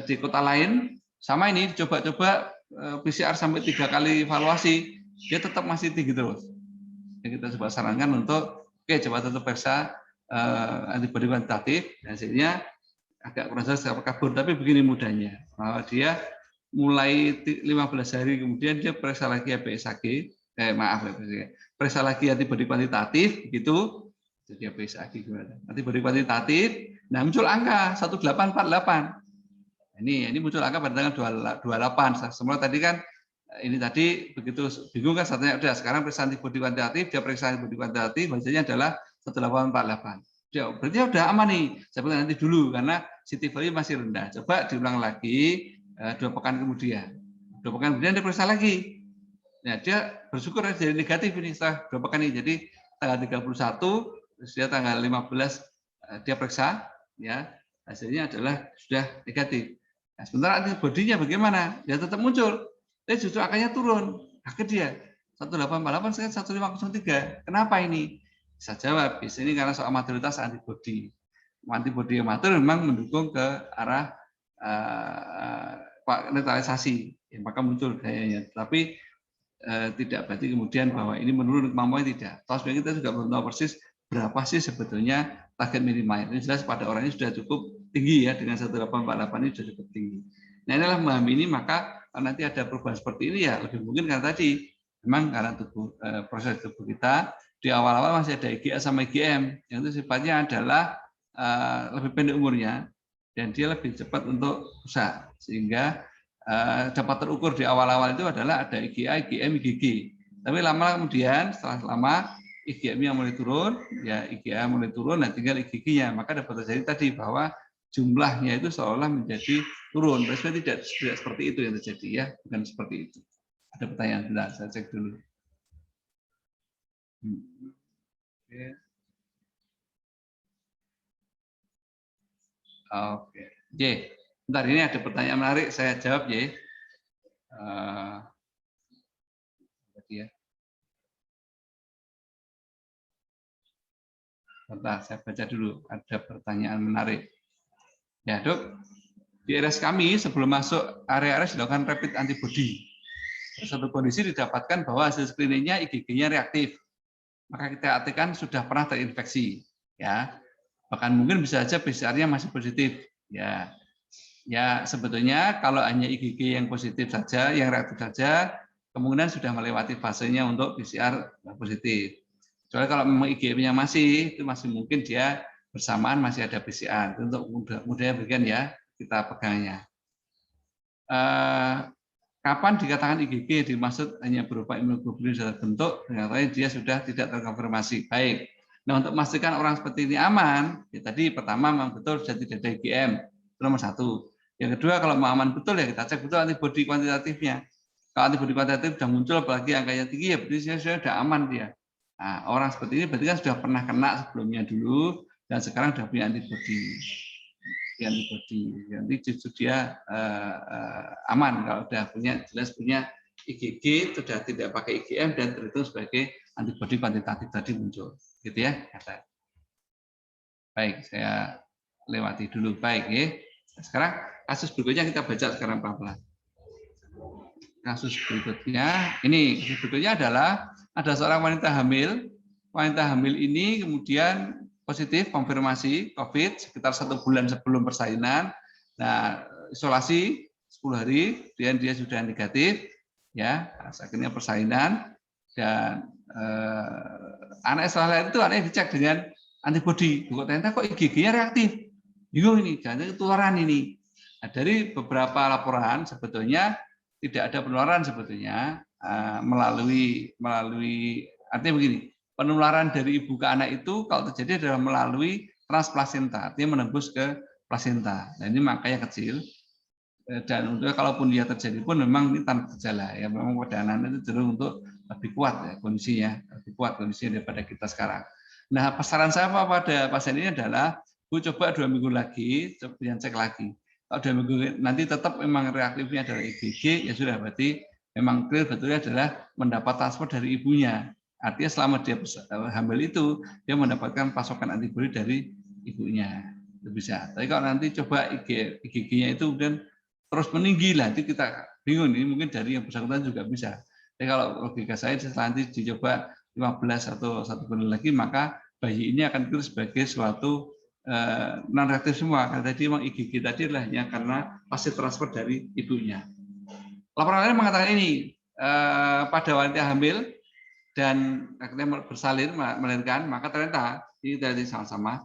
di kota lain, sama ini coba-coba PCR sampai 3 kali evaluasi, dia tetap masih tinggi terus. Jadi kita coba sarankan untuk coba tetap periksa antibodi kuantitatif, hasilnya agak kurang jelas kabur, tapi begini mudahnya. Dia mulai 15 hari kemudian dia periksa lagi ABSAG, periksa lagi antibodi kuantitatif, begitu. Jadi ABSAG gimana? Antibodi kuantitatif, nah muncul angka 1848. Ini muncul angka pada tanggal 28. Semua tadi kan ini tadi begitu bingung kan, satunya udah sekarang periksa antibodi kuantitatif, dia periksa antibodi kuantitatif, hasilnya adalah 1848. Ya, berarti udah aman nih. Saya bilang nanti dulu karena CT value masih rendah. Coba diulang lagi 2 pekan kemudian. 2 pekan kemudian dia periksa lagi. Nah, dia bersyukur jadi negatif ini setelah 2 pekan ini. Jadi tanggal 31, terus dia tanggal 15 dia periksa, ya hasilnya adalah sudah negatif. Nah, sementara antibodinya bagaimana? Dia tetap muncul. Tapi justru angkanya turun. Kaget dia. 1848 sekarang 1503. Kenapa ini? Bisa jawab, di sini karena soal maturitas antibodi. Antibodi yang matur memang mendukung ke arah netralisasi, ya, maka muncul gayanya. Tapi tidak berarti kemudian bahwa ini menurun kemampuannya, tidak. Toh sebenarnya kita juga belum tahu persis berapa sih sebetulnya target minimal. Ini jelas pada orang ini sudah cukup tinggi ya, dengan 1848 ini sudah cukup tinggi. Nah inilah memahami ini, maka kalau nanti ada perubahan seperti ini ya lebih mungkin karena tadi memang karena proses tubuh kita di awal-awal masih ada IgA sama IgM yang itu sifatnya adalah lebih pendek umurnya dan dia lebih cepat untuk rusak, sehingga dapat terukur di awal-awal itu adalah ada IgA, IgM, IgG. Tapi lama kemudian setelah lama IgM-nya mulai turun, ya IgA mulai turun, dan tinggal IgG-nya. Maka dapat terjadi tadi bahwa jumlahnya itu seolah menjadi turun. Tapi tidak seperti itu yang terjadi ya, bukan seperti itu. Ada pertanyaan? Bentar, saya cek dulu. Oke. J, bentar, ini ada pertanyaan menarik, saya jawab J. Ya. Bentar, saya baca dulu. Ada pertanyaan menarik. Ya, Dok. Di RS kami sebelum masuk area RS dilakukan rapid antibody. Satu kondisi didapatkan bahwa hasil screeningnya IgG-nya reaktif. Maka kita artikan sudah pernah terinfeksi. Ya, bahkan mungkin bisa saja PCR-nya masih positif. Ya, sebetulnya kalau hanya IgG yang positif saja, yang reaktif saja, kemungkinan sudah melewati fasenya untuk PCR positif. Soalnya kalau memang IgM-nya masih, itu masih mungkin dia bersamaan masih ada PCR. Untuk mudahnya bagian ya, kita pegangnya. Kapan dikatakan IgG dimaksud hanya berupa imunoglobulin sudah bentuk, ternyata dia sudah tidak terkonfirmasi. Baik. Nah, untuk memastikan orang seperti ini aman, ya tadi pertama memang betul sudah tidak ada IgM, itu nomor satu. Yang kedua, kalau mau aman betul ya kita cek betul antibodi kuantitatifnya. Kalau antibodi kuantitatif sudah muncul, apalagi angkanya tinggi, ya berarti sudah aman dia. Nah, orang seperti ini berarti kan sudah pernah kena sebelumnya dulu, dan sekarang sudah punya antibodi. Nanti justru dia aman kalau sudah jelas punya IgG, sudah tidak pakai IgM dan terhitung sebagai antibodi kuantitatif tadi muncul, gitu ya. Baik, saya lewati dulu. Baik, ya. Sekarang kasus berikutnya kita baca sekarang pelan-pelan. Kasus berikutnya, kasus berikutnya adalah ada seorang wanita hamil. Wanita hamil ini kemudian positif konfirmasi COVID sekitar 1 bulan sebelum persalinan. Nah, isolasi 10 hari, kemudian dia sudah negatif, ya, akhirnya persalinan dan anak setelah itu anaknya dicek dengan antibodi. Ternyata kok IgG-nya reaktif. Bingung ini, jangan ketularan ini. Nah, dari beberapa laporan sebetulnya tidak ada penularan sebetulnya melalui artinya begini. Penularan dari ibu ke anak itu kalau terjadi adalah melalui transplasenta, artinya menembus ke plasenta. Nah, ini makanya kecil. Dan untuk kalaupun dia terjadi pun memang ini tanpa gejala ya, memang pada anak itu cenderung untuk lebih kuat ya kondisinya, lebih kuat kondisinya daripada kita sekarang. Nah, saran saya pada pasien ini adalah Bu coba 2 minggu lagi, kemudian cek lagi. Kalau 2 minggu nanti tetap memang reaktifnya adalah IgG, ya sudah berarti memang clear betulnya adalah mendapat transfer dari ibunya. Artinya selama dia hamil itu dia mendapatkan pasokan antibodi dari ibunya. Itu bisa. Tapi kalau nanti coba IgG-nya itu kemudian terus meninggi lah, itu kita bingung ini mungkin dari yang bersangkutan juga bisa. Tapi kalau logika saya setelah nanti dicoba 15 atau 1 bulan lagi, maka bayi ini akan clear sebagai suatu non reaktif semua. Karena tadi memang IgG tadi adalah hanya karena pasti transfer dari ibunya. Laporan lain mengatakan ini pada wanita hamil dan akhirnya bersalin melahirkan, maka ternyata ini tadi sama-sama.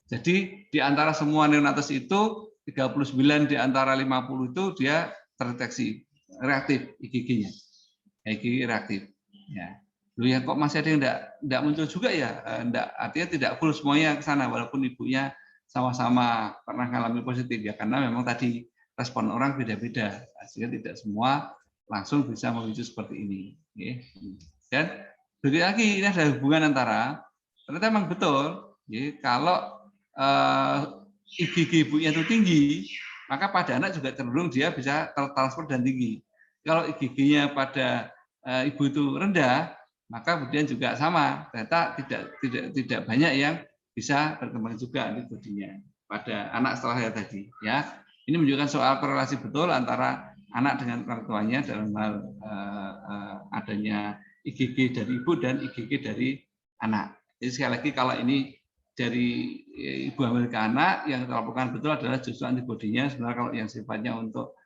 Jadi di antara semua neonatus itu 39 di antara 50 itu dia terdeteksi reaktif IgG-nya. IgG reaktif. Ya. Loh ya kok masih ada yang enggak muncul juga ya? Enggak, artinya tidak full semuanya ke sana walaupun ibunya sama-sama pernah mengalami positif ya, karena memang tadi respon orang beda-beda. Sehingga tidak semua langsung bisa memicu seperti ini. Dan berikut lagi ini ada hubungan antara ternyata memang betul kalau IgG ibunya itu tinggi, maka pada anak juga cenderung dia bisa tertransfer dan tinggi. Kalau IgG-nya pada ibu itu rendah, maka kemudian juga sama, ternyata tidak banyak yang bisa berkembang juga antibodinya pada anak setelah tadi. Ya, ini menunjukkan soal korelasi betul antara anak dengan orang tuanya dalam hal adanya IgG dari ibu dan IgG dari anak. Jadi sekali lagi kalau ini dari ibu hamil ke anak, yang terlaporkan betul adalah justru antibodinya. Sebenarnya kalau yang sifatnya untuk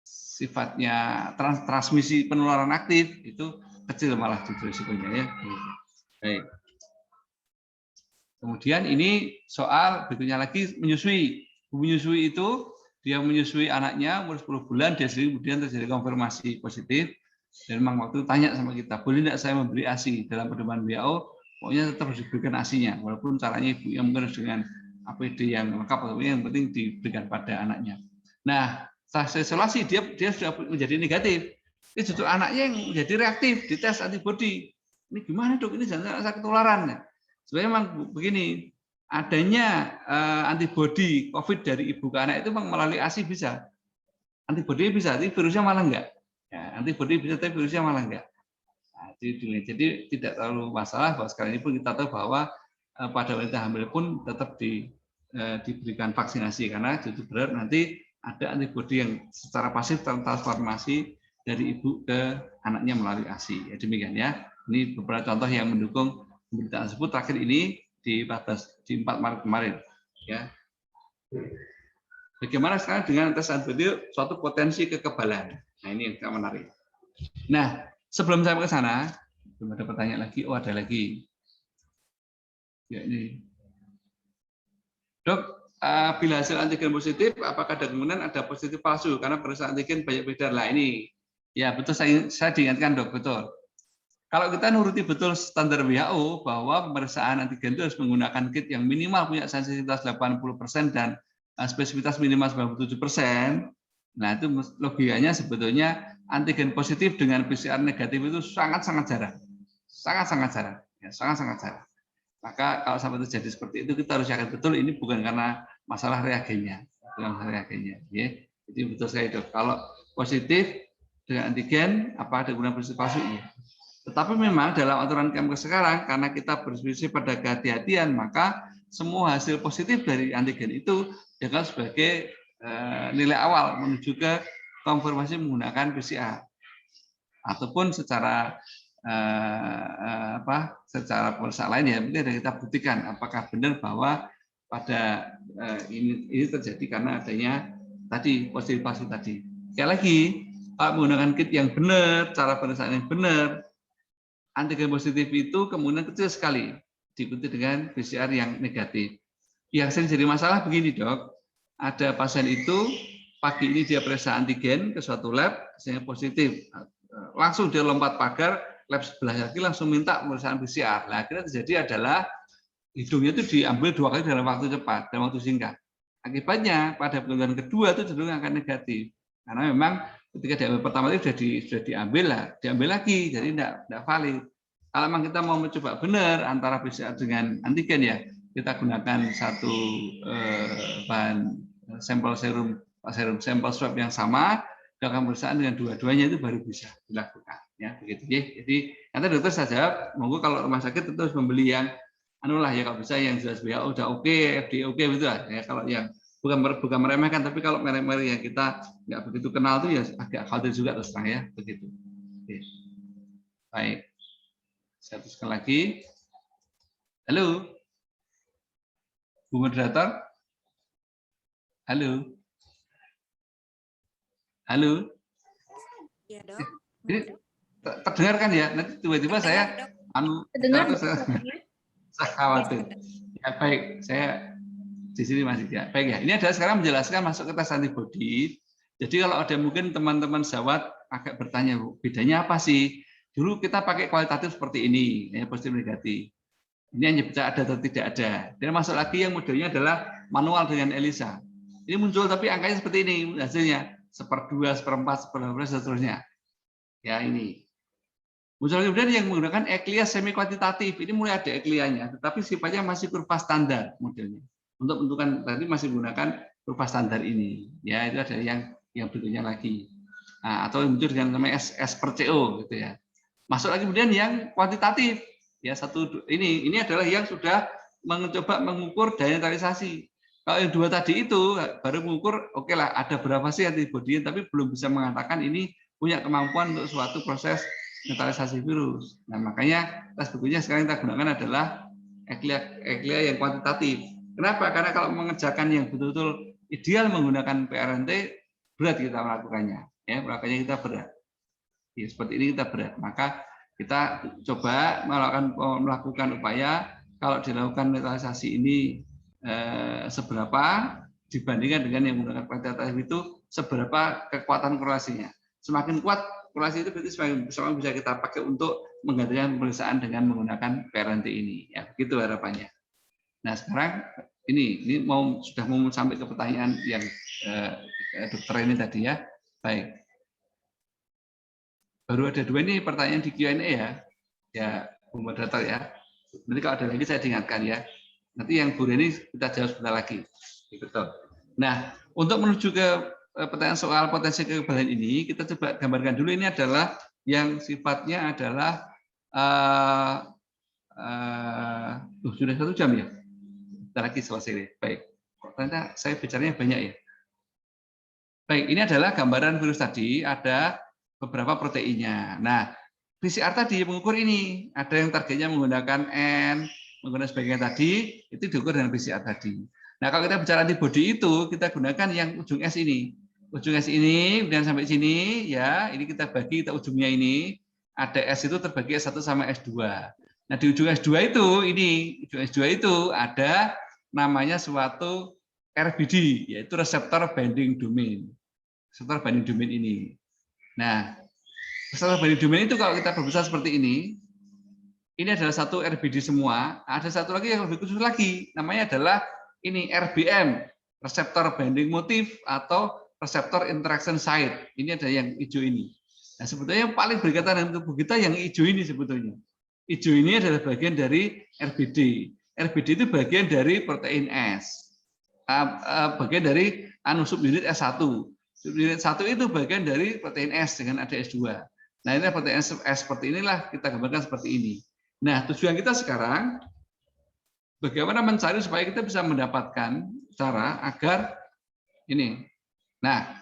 sifatnya transmisi penularan aktif itu kecil malah justru risikonya ya. Baik. Kemudian ini soal berikutnya lagi menyusui. Menyusui itu dia menyusui anaknya umur 10 bulan, dia sendiri kemudian terjadi konfirmasi positif. Dan memang waktu tanya sama kita, boleh tidak saya memberi ASI dalam pedoman WHO? Pokoknya tetap harus diberikan ASI-nya, walaupun caranya ibu yang mungkin dengan APD yang lengkap, tapi yang penting diberikan pada anaknya. Nah, setelah isolasi dia sudah menjadi negatif. Ini justru anaknya yang menjadi reaktif di tes antibodi. Ini gimana dok? Ini jangan sampai ketularan. Sebenarnya memang begini, adanya antibodi COVID dari ibu ke anak itu memang melalui ASI bisa. Antibodi bisa, tapi virusnya malah enggak. Ya, antibodi bisa, tapi virusnya malah enggak. Nah, jadi tidak terlalu masalah bahwa sekarang ini pun kita tahu bahwa pada wanita hamil pun tetap diberikan vaksinasi karena justru berat nanti ada antibodi yang secara pasif transformasi dari ibu ke anaknya melalui ASI. Ya, demikian ya. Ini beberapa contoh yang mendukung pemberitaan tersebut terakhir ini di 4 Maret kemarin. Ya. Bagaimana sekarang dengan tes antibodi suatu potensi kekebalan? Nah ini yang menarik. Nah sebelum saya ke sana, belum ada pertanyaan lagi. Oh ada lagi. Ya ini, dok, bila hasil antigen positif, apakah ada kemungkinan ada positif palsu karena pemeriksaan antigen banyak beredar? Lah ini, ya betul saya diingatkan dok, betul. Kalau kita nuruti betul standar WHO bahwa pemeriksaan antigen itu harus menggunakan kit yang minimal punya sensitivitas 80% dan spesifitas minimal 97%. Nah, itu logikanya sebetulnya antigen positif dengan PCR negatif itu sangat-sangat jarang. Sangat-sangat jarang. Ya, sangat-sangat jarang. Maka kalau sampai terjadi seperti itu kita harus yakin betul ini bukan karena masalah reagennya. Bukan masalah reagennya. Ya. Jadi betul sekali dok. Kalau positif dengan antigen, apa ada guna positif palsu? Ya. Tetapi memang dalam aturan Kemkes sekarang, karena kita berprinsip pada kehati-hatian, maka semua hasil positif dari antigen itu dianggap sebagai nilai awal menuju ke konfirmasi menggunakan PCR. Ataupun secara secara pemeriksaan lain ya, mungkin kita buktikan apakah benar bahwa pada ini terjadi karena adanya tadi positif palsu tadi. Sekali lagi, kalau menggunakan kit yang benar, cara pemeriksaan yang benar, antigen positif itu kemudian kecil sekali diikuti dengan PCR yang negatif. Yang sering jadi masalah begini dok, ada pasien itu pagi ini dia periksa antigen ke suatu lab, hasilnya positif, langsung dia lompat pagar, lab sebelah lagi langsung minta pemeriksaan PCR. Nah, akhirnya terjadi adalah hidungnya itu diambil 2 kali dalam waktu cepat, dalam waktu singkat. Akibatnya pada penelitian kedua itu cenderung akan negatif, karena memang ketika diambil pertama itu sudah diambil lagi, jadi tidak valid. Kalau memang kita mau mencoba benar antara PCR dengan antigen ya, kita gunakan satu bahan sampel serum sampel swab yang sama, dengan pemeriksaan dengan dua-duanya itu baru bisa dilakukan. Ya begitu ya. Jadi nanti dokter saya jawab, monggo kalau rumah sakit tentu harus membeli yang anulah ya, kalau bisa yang jelas WHO udah oke, FDA oke betul ya. Kalau yang bukan meremehkan, tapi kalau merek-merek yang kita nggak begitu kenal tuh ya agak khawatir juga terus terang ya begitu. Oke. Baik, saya teruskan lagi. Halo, Bu Moderator. Halo. Halo. Iya dok. Ini terdengar kan ya? Nanti tiba-tiba saya saya khawatir. Ya baik, saya di sini masih ya. Baik ya. Ini adalah sekarang menjelaskan masuk ke tes antibodi. Jadi kalau ada mungkin teman-teman sawat agak bertanya, bedanya apa sih? Dulu kita pakai kualitatif seperti ini, ya, positif negatif. Ini hanya bisa ada atau tidak ada. Dan masuk lagi yang modelnya adalah manual dengan ELISA. Ini muncul tapi angkanya seperti ini hasilnya, 1/2, 1/4, 1/12 dan seterusnya. Ya ini. Muncul kemudian yang menggunakan ECLIA semi kuantitatif. Ini mulai ada ECLIA-nya, tetapi sifatnya masih kurva standar modelnya. Untuk menentukan tadi masih menggunakan kurva standar ini. Ya itu ada yang berikutnya lagi. Nah, atau muncul dengan namanya S per CO gitu ya. Masuk lagi kemudian yang kuantitatif. Ya ini adalah yang sudah mencoba mengukur daya netralisasi. Kalau yang 2 tadi itu baru mengukur oke lah ada berapa sih antibodi, tapi belum bisa mengatakan ini punya kemampuan untuk suatu proses neutralisasi virus. Nah, makanya tes bukunya sekarang kita gunakan adalah ECLIA yang kuantitatif. Kenapa? Karena kalau mengerjakan yang betul-betul ideal menggunakan PRNT, berat kita melakukannya. Ya, melakukannya kita berat. Ya, seperti ini kita berat. Maka kita coba melakukan upaya kalau dilakukan neutralisasi ini seberapa dibandingkan dengan yang menggunakan kuantitatif itu seberapa kekuatan korelasinya. Semakin kuat korelasi itu berarti semakin bisa kita pakai untuk menggantikan pemeriksaan dengan menggunakan PRNT ini. Ya, begitu harapannya. Nah, sekarang ini sudah mau sampai ke pertanyaan yang dokter ini tadi ya. Baik. Baru ada 2 ini pertanyaan di Q&A ya. Ya, Bu Moderator ya. Nanti kalau ada lagi saya diingatkan ya. Nanti yang Bu Reni kita jawab sebentar lagi. Betul. Nah, untuk menuju ke pertanyaan soal potensi kekebalan ini, kita coba gambarkan dulu. Ini adalah yang sifatnya adalah sudah 1 jam ya. Sebentar lagi selesai. Baik. Ternyata saya bicaranya banyak ya. Baik, ini adalah gambaran virus tadi. Ada beberapa proteinnya. Nah, PCR tadi mengukur ini. Ada yang targetnya menggunakan N, menggunakan sebagainya tadi, itu diukur dengan PCR tadi. Nah, kalau kita bicara antibody itu, kita gunakan yang ujung S ini. Ujung S ini, kemudian sampai sini, ya, ini kita bagi, kita ujungnya ini, ada S itu terbagi S1 sama S2. Nah, di ujung S2 itu, ujung S2 itu ada namanya suatu RBD, yaitu reseptor binding domain. Reseptor binding domain ini. Nah, reseptor binding domain itu kalau kita berbesar seperti ini adalah satu RBD semua. Ada satu lagi yang lebih khusus lagi, namanya adalah ini RBM, reseptor binding motif atau reseptor interaction site. Ini ada yang hijau ini. Nah, sebetulnya yang paling berkaitan dengan tubuh kita yang hijau ini sebetulnya. Hijau ini adalah bagian dari RBD. RBD itu bagian dari protein S. Bagian dari subunit S1. Subunit 1 itu bagian dari protein S dengan ada S2. Nah, ini protein S seperti inilah kita gambarkan seperti ini. Nah, tujuan kita sekarang bagaimana mencari supaya kita bisa mendapatkan cara agar ini. Nah,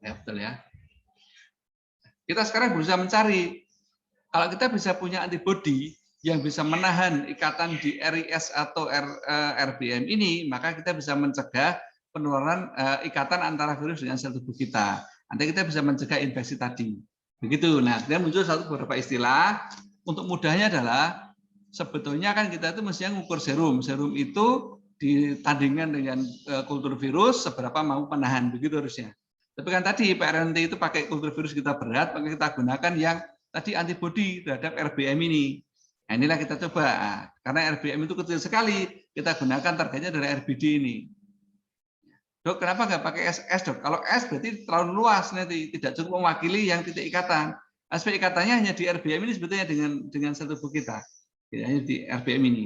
ya betul ya. Kita sekarang berusaha mencari kalau kita bisa punya antibodi yang bisa menahan ikatan di RIS atau RBM ini, maka kita bisa mencegah penularan ikatan antara virus dengan sel tubuh kita. Nanti kita bisa mencegah infeksi tadi. Begitu. Nah, kemudian muncul beberapa istilah. Untuk mudahnya adalah sebetulnya kan kita itu mestinya mengukur serum. Serum itu ditandingkan dengan kultur virus seberapa mampu menahan, begitu harusnya. Tapi kan tadi PRNT itu pakai kultur virus kita berat, maka kita gunakan yang tadi antibodi terhadap RBM ini. Nah, inilah kita coba. Karena RBM itu kecil sekali, kita gunakan targetnya dari RBD ini. Dok, kenapa nggak pakai S, dok? Kalau S berarti terlalu luas nanti, tidak cukup mewakili yang titik ikatan. Aspek ikatannya hanya di RBM ini sebetulnya dengan sel tubuh kita, hanya di RBM ini.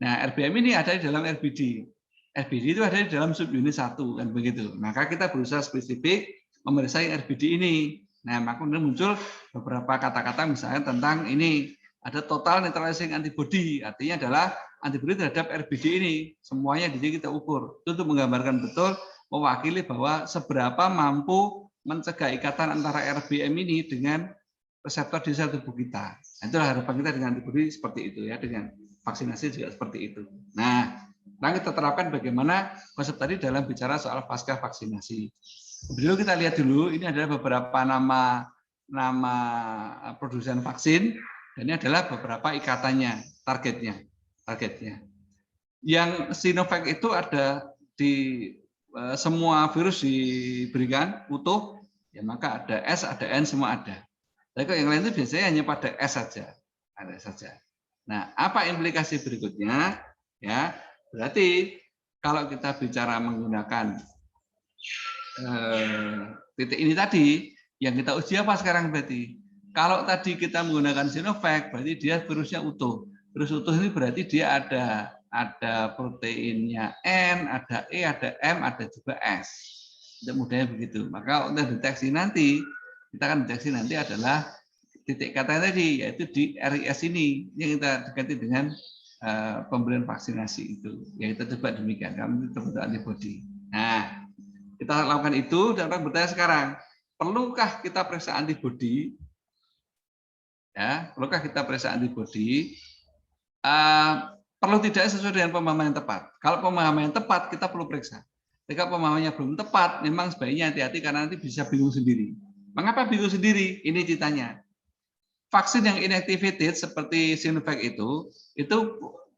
Nah, RBM ini ada di dalam RBD. RBD itu ada di dalam subunit 1, kan begitu. Maka kita berusaha spesifik memeriksa RBD ini. Nah, maka kemudian muncul beberapa kata-kata misalnya tentang ini. Ada total neutralizing antibody, artinya adalah antibody terhadap RBD ini. Semuanya di sini kita ukur. Itu untuk menggambarkan betul, mewakili bahwa seberapa mampu mencegah ikatan antara RBM ini dengan reseptor di sel tubuh kita. Nah, itulah harapan kita dengan antibody seperti itu ya, dengan vaksinasi juga seperti itu. Nah, kita terapkan bagaimana konsep tadi dalam bicara soal pasca vaksinasi. Dulu kita lihat dulu, ini adalah beberapa nama produsen vaksin, dan ini adalah beberapa ikatannya, targetnya. Yang Sinovac itu ada di semua virus diberikan utuh, ya maka ada S, ada N, semua ada. Tapi kalau yang lain itu biasanya hanya pada S saja, ada saja. Nah, apa implikasi berikutnya? Ya, berarti kalau kita bicara menggunakan titik ini tadi, yang kita uji apa sekarang berarti? Kalau tadi kita menggunakan Sinovac, berarti dia virusnya utuh. Virus utuh ini berarti dia ada proteinnya N, ada E, ada M, ada juga S. Untuk mudahnya begitu. Maka untuk deteksi nanti, kita akan deteksi nanti adalah titik kata tadi, yaitu di RIS ini yang kita dekati dengan pemberian vaksinasi itu. Ya kita coba demikian, kami terbentuk antibody. Nah, kita lakukan itu dan orang bertanya sekarang, perlukah kita periksa antibody Ya, perlukah kita periksa antibodi? Perlu tidak sesuai dengan pemahaman yang tepat. Kalau pemahaman yang tepat, kita perlu periksa. Jika pemahamannya belum tepat, memang sebaiknya hati-hati karena nanti bisa bingung sendiri. Mengapa bingung sendiri? Ini ceritanya. Vaksin yang inactivated seperti Sinovac itu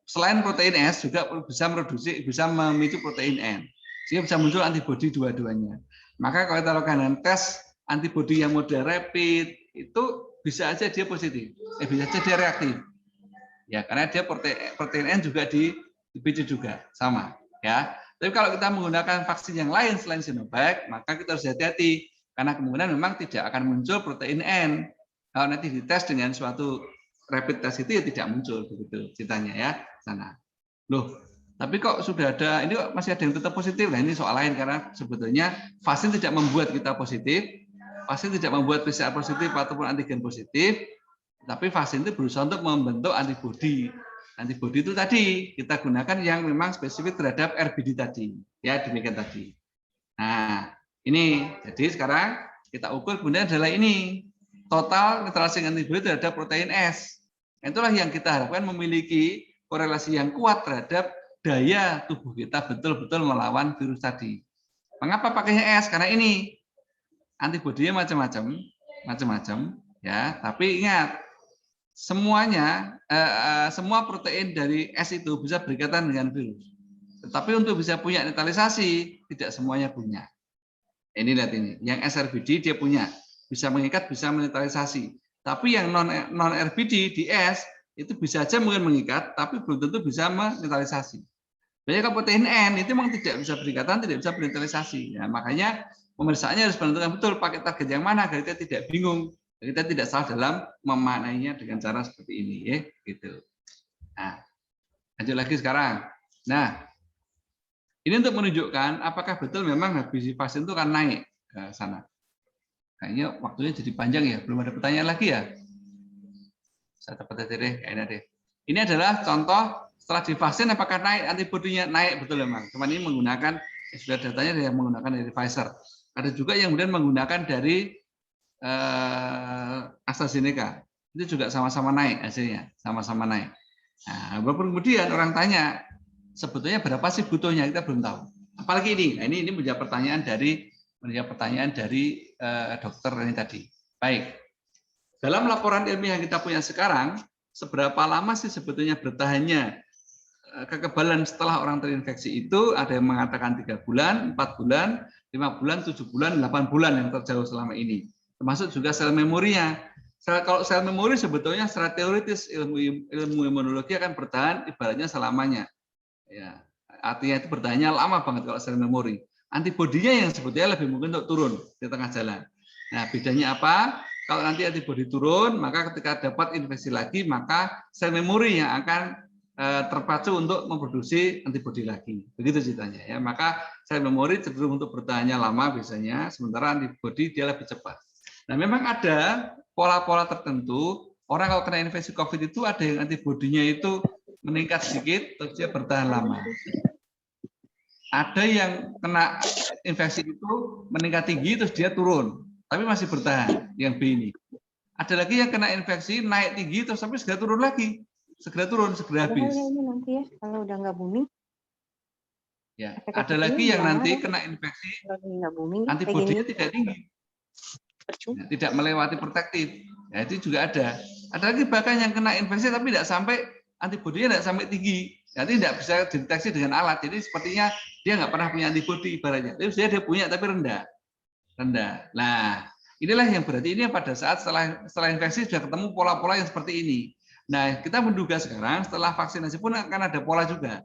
selain protein S juga bisa memicu protein N. Sehingga bisa muncul antibodi dua-duanya. Maka kalau kita lakukan tes antibodi yang model rapid, itu bisa aja dia positif. Bisa aja dia reaktif. Ya, karena dia protein N juga dipicu juga, sama. Ya. Tapi kalau kita menggunakan vaksin yang lain selain Sinovac, maka kita harus hati-hati. Karena kemungkinan memang tidak akan muncul protein N. Kalau nanti dites dengan suatu rapid test itu ya tidak muncul, begitu ceritanya ya. Sana. Loh, tapi kok sudah ada, ini kok masih ada yang tetap positif. Nah, ini soal lain karena sebetulnya vaksin tidak membuat kita positif, vaksin tidak membuat PCR positif ataupun antigen positif, tapi vaksin itu berusaha untuk membentuk antibodi. Antibodi itu tadi kita gunakan yang memang spesifik terhadap RBD tadi. Ya, demikian tadi. Nah, ini jadi sekarang kita ukur kemudian adalah ini. Total neutralising antibodi terhadap protein S. Itulah yang kita harapkan memiliki korelasi yang kuat terhadap daya tubuh kita betul-betul melawan virus tadi. Mengapa pakainya S? Karena ini antibodinya macam-macam, ya. Tapi ingat, semuanya semua protein dari S itu bisa berikatan dengan virus. Tetapi untuk bisa punya neutralisasi, tidak semuanya punya. Ini lihat ini, yang SRBD dia punya, bisa mengikat, bisa menetralisasi. Tapi yang non RBD di S itu bisa aja mungkin mengikat, tapi belum tentu bisa menetralisasi. Banyak kalau protein N itu memang tidak bisa berikatan, tidak bisa menetralisasi. Ya, makanya pemeriksaannya harus menentukan betul pakai target yang mana agar kita tidak bingung, kita tidak salah dalam memaknainya dengan cara seperti ini, ya, gitu. Nah, lanjut lagi sekarang. Nah, ini untuk menunjukkan apakah betul memang habis vaksin itu akan naik ke sana. Kayaknya waktunya jadi panjang ya, belum ada pertanyaan lagi ya. Saya dapat deh, kayaknya deh. Ini adalah contoh setelah divaksin apakah naik antibodinya, naik betul memang. Cuman ini menggunakan sudah datanya yang menggunakan dari Pfizer. Ada juga yang kemudian menggunakan dari AstraZeneca. Itu juga sama-sama naik hasilnya, sama-sama naik. Nah, walaupun kemudian orang tanya sebetulnya berapa sih butuhnya, kita belum tahu. Apalagi ini, nah, ini menjawab pertanyaan dari dokter ini tadi. Baik, dalam laporan ilmiah yang kita punya sekarang, seberapa lama sih sebetulnya bertahannya kekebalan setelah orang terinfeksi itu? Ada yang mengatakan 3 bulan, 4 bulan, 5 bulan, 7 bulan, 8 bulan yang terjauh selama ini. Termasuk juga sel memorinya. Kalau sel memori sebetulnya secara teoritis ilmu imunologi akan bertahan ibaratnya selamanya. Ya, artinya itu bertahannya lama banget kalau sel memori. Antibodinya yang sebetulnya lebih mungkin untuk turun di tengah jalan. Nah, bedanya apa? Kalau nanti antibodi turun, maka ketika dapat infeksi lagi, maka sel memori yang akan terpacu untuk memproduksi antibodi lagi. Begitu ceritanya ya. Maka sel memori cenderung untuk bertahannya lama biasanya, sementara antibodi dia lebih cepat. Nah, memang ada pola-pola tertentu. Orang kalau kena infeksi COVID itu ada yang antibodinya itu meningkat sedikit, terus dia bertahan lama. Ada yang kena infeksi itu meningkat tinggi, terus dia turun, tapi masih bertahan, yang B ini. Ada lagi yang kena infeksi, naik tinggi, terus tapi segera turun lagi. Segera turun, segera habis. Ini nanti ya, kalau udah nggak booming. Ya, ada lagi yang nanti kena infeksi, antibodinya tidak tinggi. Ya, tidak melewati protektif. Ya, itu juga ada. Ada lagi bahkan yang kena infeksi tapi tidak sampai antibodinya tidak sampai tinggi. Jadi tidak bisa dideteksi dengan alat. Jadi sepertinya dia nggak pernah punya antibodi ibaratnya. Tapi dia punya tapi rendah. Nah, inilah yang berarti ini pada saat setelah infeksi sudah ketemu pola-pola yang seperti ini. Nah, kita menduga sekarang setelah vaksinasi pun akan ada pola juga.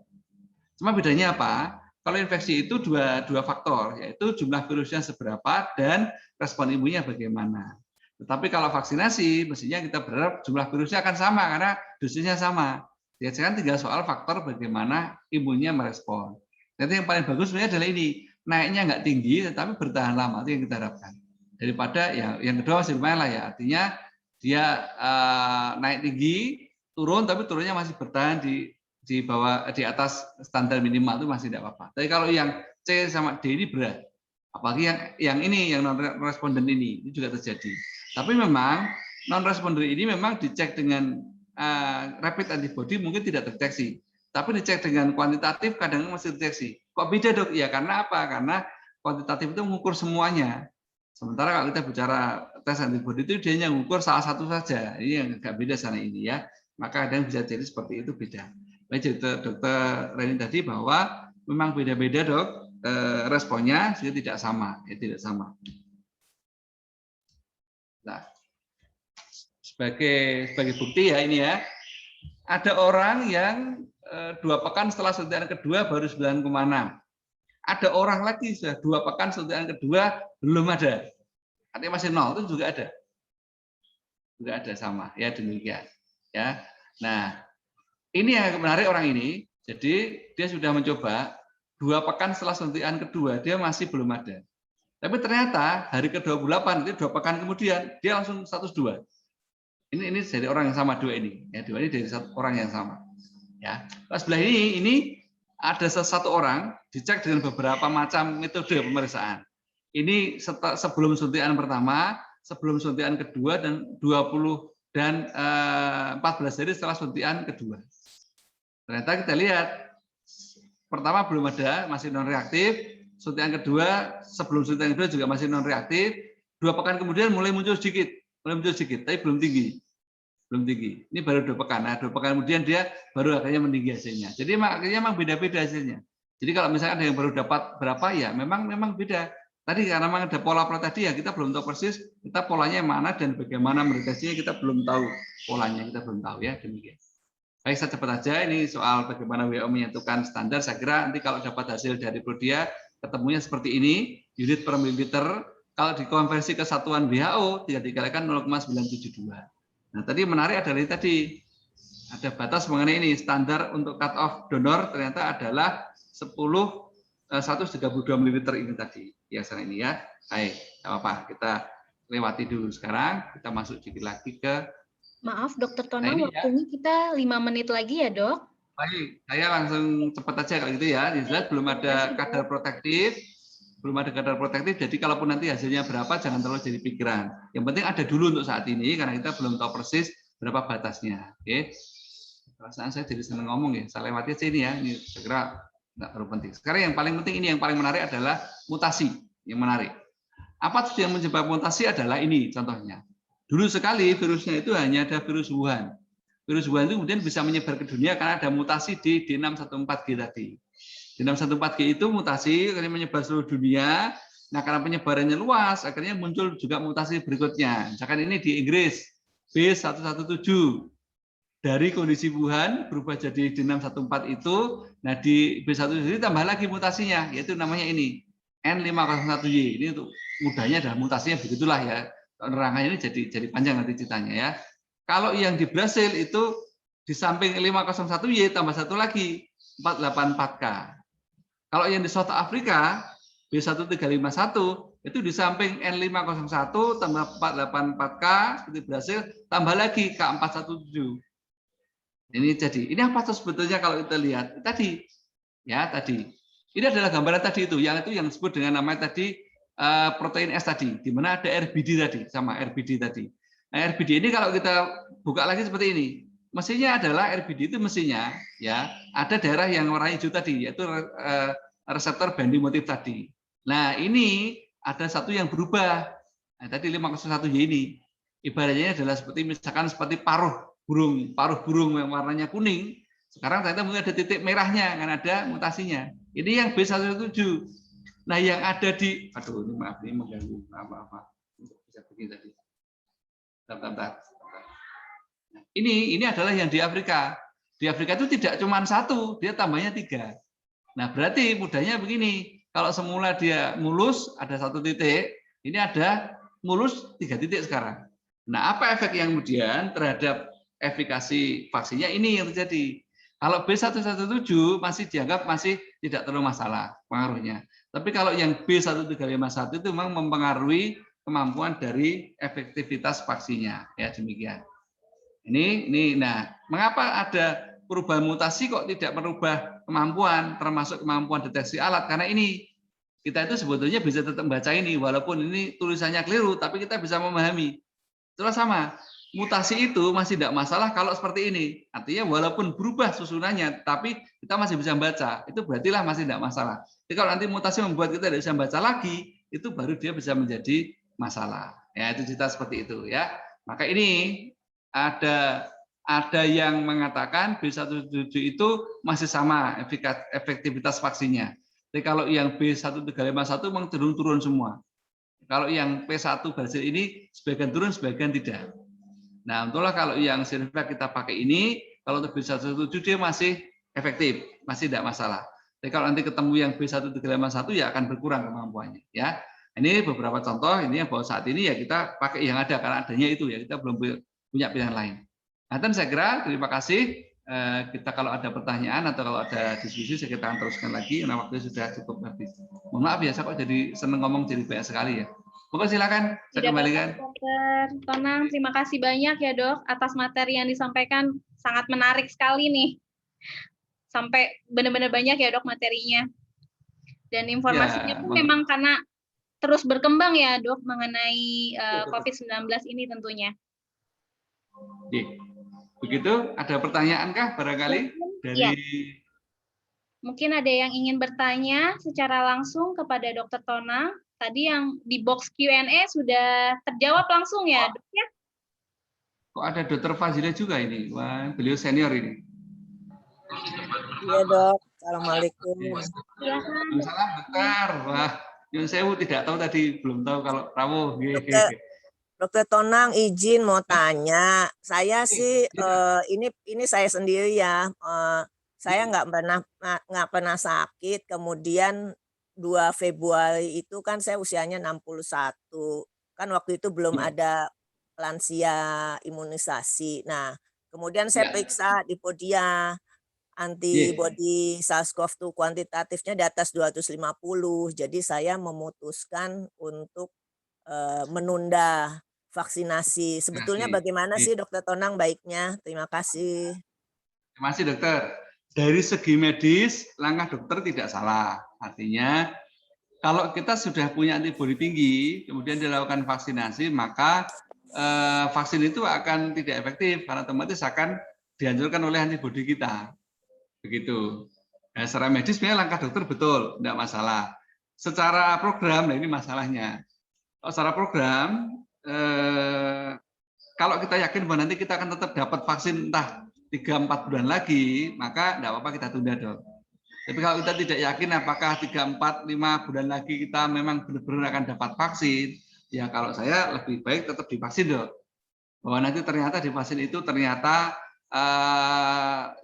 Cuma bedanya apa? Kalau infeksi itu dua faktor, yaitu jumlah virusnya seberapa dan respon imunnya bagaimana. Tetapi kalau vaksinasi, mestinya kita berharap jumlah virusnya akan sama karena dosisnya sama. Ya, sekarang tinggal soal faktor bagaimana imunnya merespon. Jadi yang paling bagus sebenarnya adalah ini, naiknya nggak tinggi, tetapi bertahan lama, itu yang kita harapkan. Daripada yang kedua masih lumayan lah ya, artinya dia naik tinggi, turun, tapi turunnya masih bertahan di bawah, di atas standar minimal itu masih tidak apa-apa. Tapi kalau yang C sama D ini berat, apalagi yang ini yang non responden ini juga terjadi. Tapi memang non responder ini memang dicek dengan rapid antibody mungkin tidak terdeteksi, tapi dicek dengan kuantitatif kadang masih terdeteksi. Kok beda dok? Ya karena apa? Karena kuantitatif itu mengukur semuanya. Sementara kalau kita bicara tes antibody itu dia hanya mengukur salah satu saja. Ini yang agak beda sana ini ya. Maka ada yang bisa jadi seperti itu beda. Baik dokter Reni tadi bahwa memang beda-beda dok responnya sehingga tidak sama, tidak sama. Nah, sebagai bukti ya ini ya, ada orang yang 2 pekan setelah suntikan kedua baru 9,6. Ada orang lagi sudah 2 pekan suntikan kedua belum ada, artinya masih 0, itu juga ada sama ya demikian ya. Nah ini yang menarik orang ini, jadi dia sudah mencoba 2 pekan setelah suntikan kedua dia masih belum ada, tapi ternyata hari ke-28 itu 2 pekan kemudian dia langsung 102. Ini dari orang yang sama dua ini ya, dua ini dari orang yang sama ya. Pas sebelah ini ada satu orang dicek dengan beberapa macam metode pemeriksaan. Ini sebelum suntikan pertama, sebelum suntikan kedua, dan 20 dan 14 hari setelah suntikan kedua. Ternyata kita lihat pertama belum ada, masih non reaktif. Suntikan kedua sebelum suntikan kedua juga masih non reaktif. 2 pekan kemudian mulai muncul sedikit, tapi belum tinggi. Ini baru 2 pekan. Nah, 2 pekan kemudian dia baru akhirnya meninggi hasilnya. Jadi akhirnya memang beda-beda hasilnya. Jadi kalau misalkan ada yang baru dapat berapa ya memang beda. Tadi karena memang ada pola tadi ya kita belum tahu persis kita polanya yang mana dan bagaimana mendeteksinya, kita belum tahu polanya, kita belum tahu ya demikian. Baik, saya cepat aja ini soal bagaimana WHO menyatukan standar. Saya kira nanti kalau dapat hasil dari Prodia ketemunya seperti ini, unit per mililiter. Kalau dikonversi ke satuan WHO tidak dikalikan 0,972. Nah, tadi menarik adalah tadi ada batas mengenai ini, standar untuk cut off donor ternyata adalah 132 ml ini tadi ya sana ini ya. Baik, tidak apa-apa, kita lewati dulu sekarang, kita masuk sedikit lagi ke. Maaf Dokter Tonang, waktunya kita 5 menit lagi ya dok. Baik, saya langsung cepat aja kalau gitu ya. Jelas belum ada kadar protektif. Jadi kalaupun nanti hasilnya berapa jangan terlalu jadi pikiran. Yang penting ada dulu untuk saat ini karena kita belum tahu persis berapa batasnya. Oke. Perasaan saya jadi senang ngomong ya. Saya lewati aja ini ya. Ini saya kira nggak terlalu penting. Sekarang yang paling penting ini yang paling menarik adalah mutasi. Yang menarik. Apa yang menyebabkan mutasi adalah ini contohnya. Dulu sekali virusnya itu hanya ada virus Wuhan. Virus Wuhan itu kemudian bisa menyebar ke dunia karena ada mutasi di D614G tadi. D614G itu mutasi akhirnya menyebar seluruh dunia. Nah, karena penyebarannya luas, akhirnya muncul juga mutasi berikutnya. Misalkan ini di Inggris, B117. Dari kondisi Wuhan berubah jadi D614 itu. Nah, di B117 tambah lagi mutasinya, yaitu namanya ini, N501Y. Ini untuk mudahnya adalah mutasinya begitulah ya. Penerangannya ini jadi panjang nanti ceritanya ya. Kalau yang di Brasil itu di samping 501Y tambah satu lagi, 484K. Kalau yang di South Africa, B1351, itu di samping N501 tambah 484K, seperti Brasil, tambah lagi K417. Ini jadi, ini apa tuh sebetulnya kalau kita lihat? Tadi, ya tadi. Ini adalah gambaran tadi itu yang disebut dengan namanya tadi protein S tadi, di mana ada RBD tadi, sama RBD tadi. Nah, RBD ini kalau kita buka lagi seperti ini, mestinya adalah RBD itu mestinya ya ada daerah yang warna hijau tadi, yaitu reseptor binding motif tadi. Nah ini ada satu yang berubah. Nah, tadi 501Y ini ibaratnya adalah seperti paruh burung yang warnanya kuning. Sekarang ternyata mungkin ada titik merahnya kan ada mutasinya. Ini yang B117. Nah yang ada di, aduh ini maaf ini mengganggu apa bisa begini tadi. Bentar. Ini adalah yang di Afrika. Di Afrika itu tidak cuma satu, dia tambahnya 3. Nah, berarti mudahnya begini. Kalau semula dia mulus, ada 1 titik. Ini ada mulus 3 titik sekarang. Nah, apa efek yang kemudian terhadap efikasi vaksinnya ini yang terjadi. Kalau B117 masih dianggap masih tidak terlalu masalah pengaruhnya. Tapi kalau yang B1351 itu memang mempengaruhi kemampuan dari efektivitas vaksinnya. Ya, demikian. Ini, nah, mengapa ada perubahan mutasi kok tidak merubah kemampuan, termasuk kemampuan deteksi alat? Karena ini kita itu sebetulnya bisa tetap baca ini, walaupun ini tulisannya keliru, tapi kita bisa memahami. Itulah sama. mutasi itu masih tidak masalah kalau seperti ini. Artinya walaupun berubah susunannya, tapi kita masih bisa baca. Itu berartilah masih tidak masalah. Jadi kalau nanti mutasi membuat kita tidak bisa baca lagi, itu baru dia bisa menjadi masalah. Ya, itu cerita seperti itu ya. Maka ini ada yang mengatakan B117 itu masih sama efektivitas vaksinnya. Jadi kalau yang B1351 memang turun semua. Kalau yang P1 Brazil ini sebagian turun, sebagian tidak. Nah, untunglah kalau yang Sinovac kita pakai ini, kalau untuk B117 dia masih efektif, masih tidak masalah. Jadi kalau nanti ketemu yang B1351 ya akan berkurang kemampuannya. Ya, ini beberapa contoh ini yang bahwa saat ini ya kita pakai yang ada karena adanya itu ya, kita belum punya pilihan lain. Nah, dan saya kira terima kasih. Kita kalau ada pertanyaan atau kalau ada diskusi kita akan teruskan lagi karena waktu sudah cukup habis. Mohon maaf ya, saya kok jadi seneng ngomong jadi banyak sekali ya. Pokoknya silakan saya kembalikan. Dokter Tonang, terima kasih banyak ya Dok atas materi yang disampaikan, sangat menarik sekali nih. Sampai benar-benar banyak ya Dok materinya. Dan informasinya pun memang karena terus berkembang ya Dok mengenai COVID-19 ini tentunya. Begitu, ada pertanyaankah barangkali dari? Ya. Mungkin ada yang ingin bertanya secara langsung kepada Dr. Tonang. Tadi yang di box Q&A sudah terjawab langsung ya, Dok ya? Kok ada Dr. Fazila juga ini? Wah, beliau senior ini. Iya Dok, Assalamualaikum. Salam Dokter. Wah, Yun Sewu tidak tahu tadi, belum tahu kalau Prawo. Dokter Tonang izin mau tanya, saya sih ini saya sendiri ya, saya nggak pernah sakit, kemudian 2 Februari itu kan saya usianya 61, kan waktu itu belum ada lansia imunisasi. Nah, kemudian saya periksa di Podia, antibody SARS-CoV-2 kuantitatifnya di atas 250, jadi saya memutuskan untuk menunda vaksinasi. Sebetulnya bagaimana sih Dokter Tonang baiknya? Terima kasih. Terima kasih Dokter. Dari segi medis, langkah dokter tidak salah. Artinya, kalau kita sudah punya antibodi tinggi, kemudian dilakukan vaksinasi, maka vaksin itu akan tidak efektif, karena otomatis akan dihancurkan oleh antibodi kita. Begitu. Nah, secara medis, sebenarnya langkah dokter betul, tidak masalah. Secara program, nah ini masalahnya. Secara program, kalau kita yakin bahwa nanti kita akan tetap dapat vaksin entah 3-4 bulan lagi, maka tidak apa-apa kita tunda dong. Tapi kalau kita tidak yakin apakah 3-4-5 bulan lagi kita memang benar-benar akan dapat vaksin, ya kalau saya lebih baik tetap divaksin dong. Bahwa nanti ternyata di vaksin itu ternyata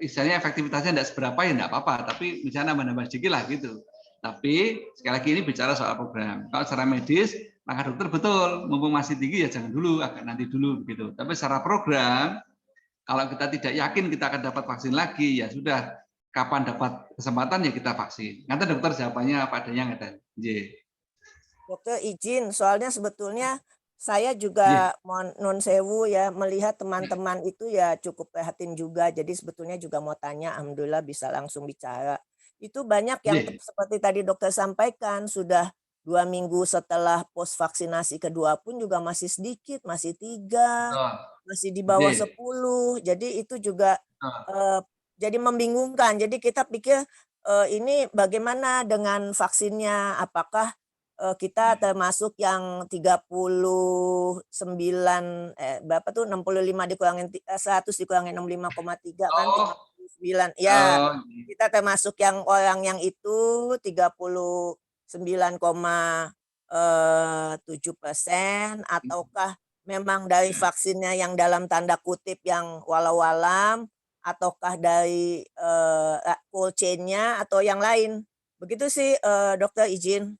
istilahnya efektivitasnya tidak seberapa ya tidak apa-apa, tapi misalnya nambah-nambah sedikit lah gitu. Tapi sekali lagi ini bicara soal program. Kalau secara medis, maka dokter betul, mumpung masih tinggi ya jangan dulu, agak nanti dulu begitu. Tapi secara program, kalau kita tidak yakin kita akan dapat vaksin lagi, ya sudah, kapan dapat kesempatan ya kita vaksin. Nanti dokter jawabannya apa adanya ngaten. Dokter izin, soalnya sebetulnya saya juga non sewu ya melihat teman-teman itu ya cukup prihatin juga. Jadi sebetulnya juga mau tanya, alhamdulillah bisa langsung bicara. Itu banyak yang seperti tadi dokter sampaikan sudah 2 minggu setelah pos vaksinasi kedua pun juga masih sedikit, masih 3, masih di bawah 10. Jadi itu juga jadi membingungkan. Jadi kita pikir ini bagaimana dengan vaksinnya? Apakah kita termasuk yang 39 berapa tuh 65 dikurangin 100 dikurangin 65,3 kan 39 ya. Kita termasuk yang orang yang itu 39,7% ataukah memang dari vaksinnya yang dalam tanda kutip yang walau-alam ataukah dari cold chain-nya atau yang lain. Begitu sih dokter izin.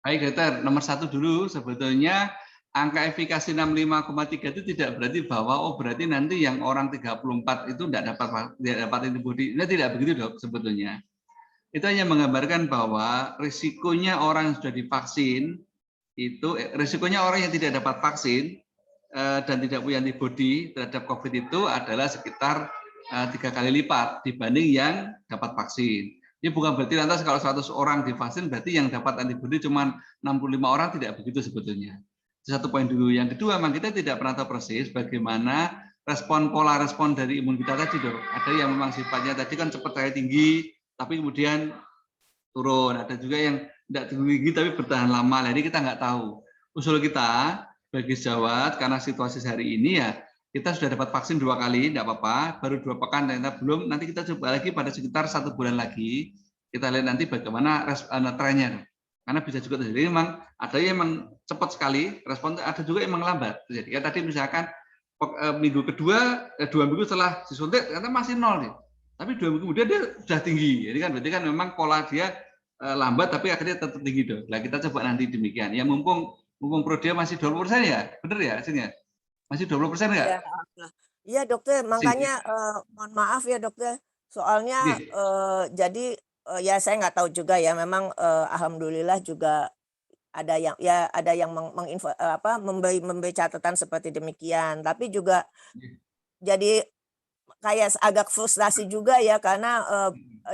Baik dokter, nomor 1 dulu sebetulnya angka efikasi 65,3 itu tidak berarti bahwa berarti nanti yang orang 34 itu tidak dapat antibodi. Ini tidak begitu dok sebetulnya. Itu hanya menggambarkan bahwa risikonya orang yang sudah divaksin itu risikonya orang yang tidak dapat vaksin dan tidak punya antibodi terhadap COVID itu adalah sekitar 3 kali lipat dibanding yang dapat vaksin. Ini bukan berarti lantas kalau 100 orang divaksin berarti yang dapat antibodi cuma 65 orang, tidak begitu sebetulnya. Satu poin dulu. Yang kedua, memang kita tidak pernah tahu persis bagaimana pola respon dari imun kita tadi, Dok. Ada yang memang sifatnya tadi kan cepat kayak tinggi, tapi kemudian turun. Ada juga yang tidak tinggi tapi bertahan lama. Jadi kita nggak tahu. Usul kita bagi sejawat, karena situasi hari ini ya kita sudah dapat vaksin 2 kali, tidak apa-apa. Baru 2 pekan, ternyata belum. Nanti kita coba lagi pada sekitar 1 bulan lagi. Kita lihat nanti bagaimana trennya. Karena bisa juga terjadi memang ada yang memang cepat sekali respon, ada juga yang memang lambat. Jadi ya tadi misalkan minggu kedua, 2 minggu setelah disuntik ternyata masih 0 nih. Tapi 2 minggu kemudian dia sudah tinggi. Jadi kan berarti kan memang pola dia lambat tapi akhirnya tetap tinggi, Dok. Nah, kita coba nanti demikian. Ya mumpung pro dia masih 20% ya, benar ya hasilnya? Masih 20% enggak? Iya, dokter. Makanya mohon maaf ya, dokter. Soalnya jadi ya saya nggak tahu juga ya. Memang alhamdulillah juga ada yang memberi catatan seperti demikian. Tapi juga jadi kayak agak frustasi juga ya karena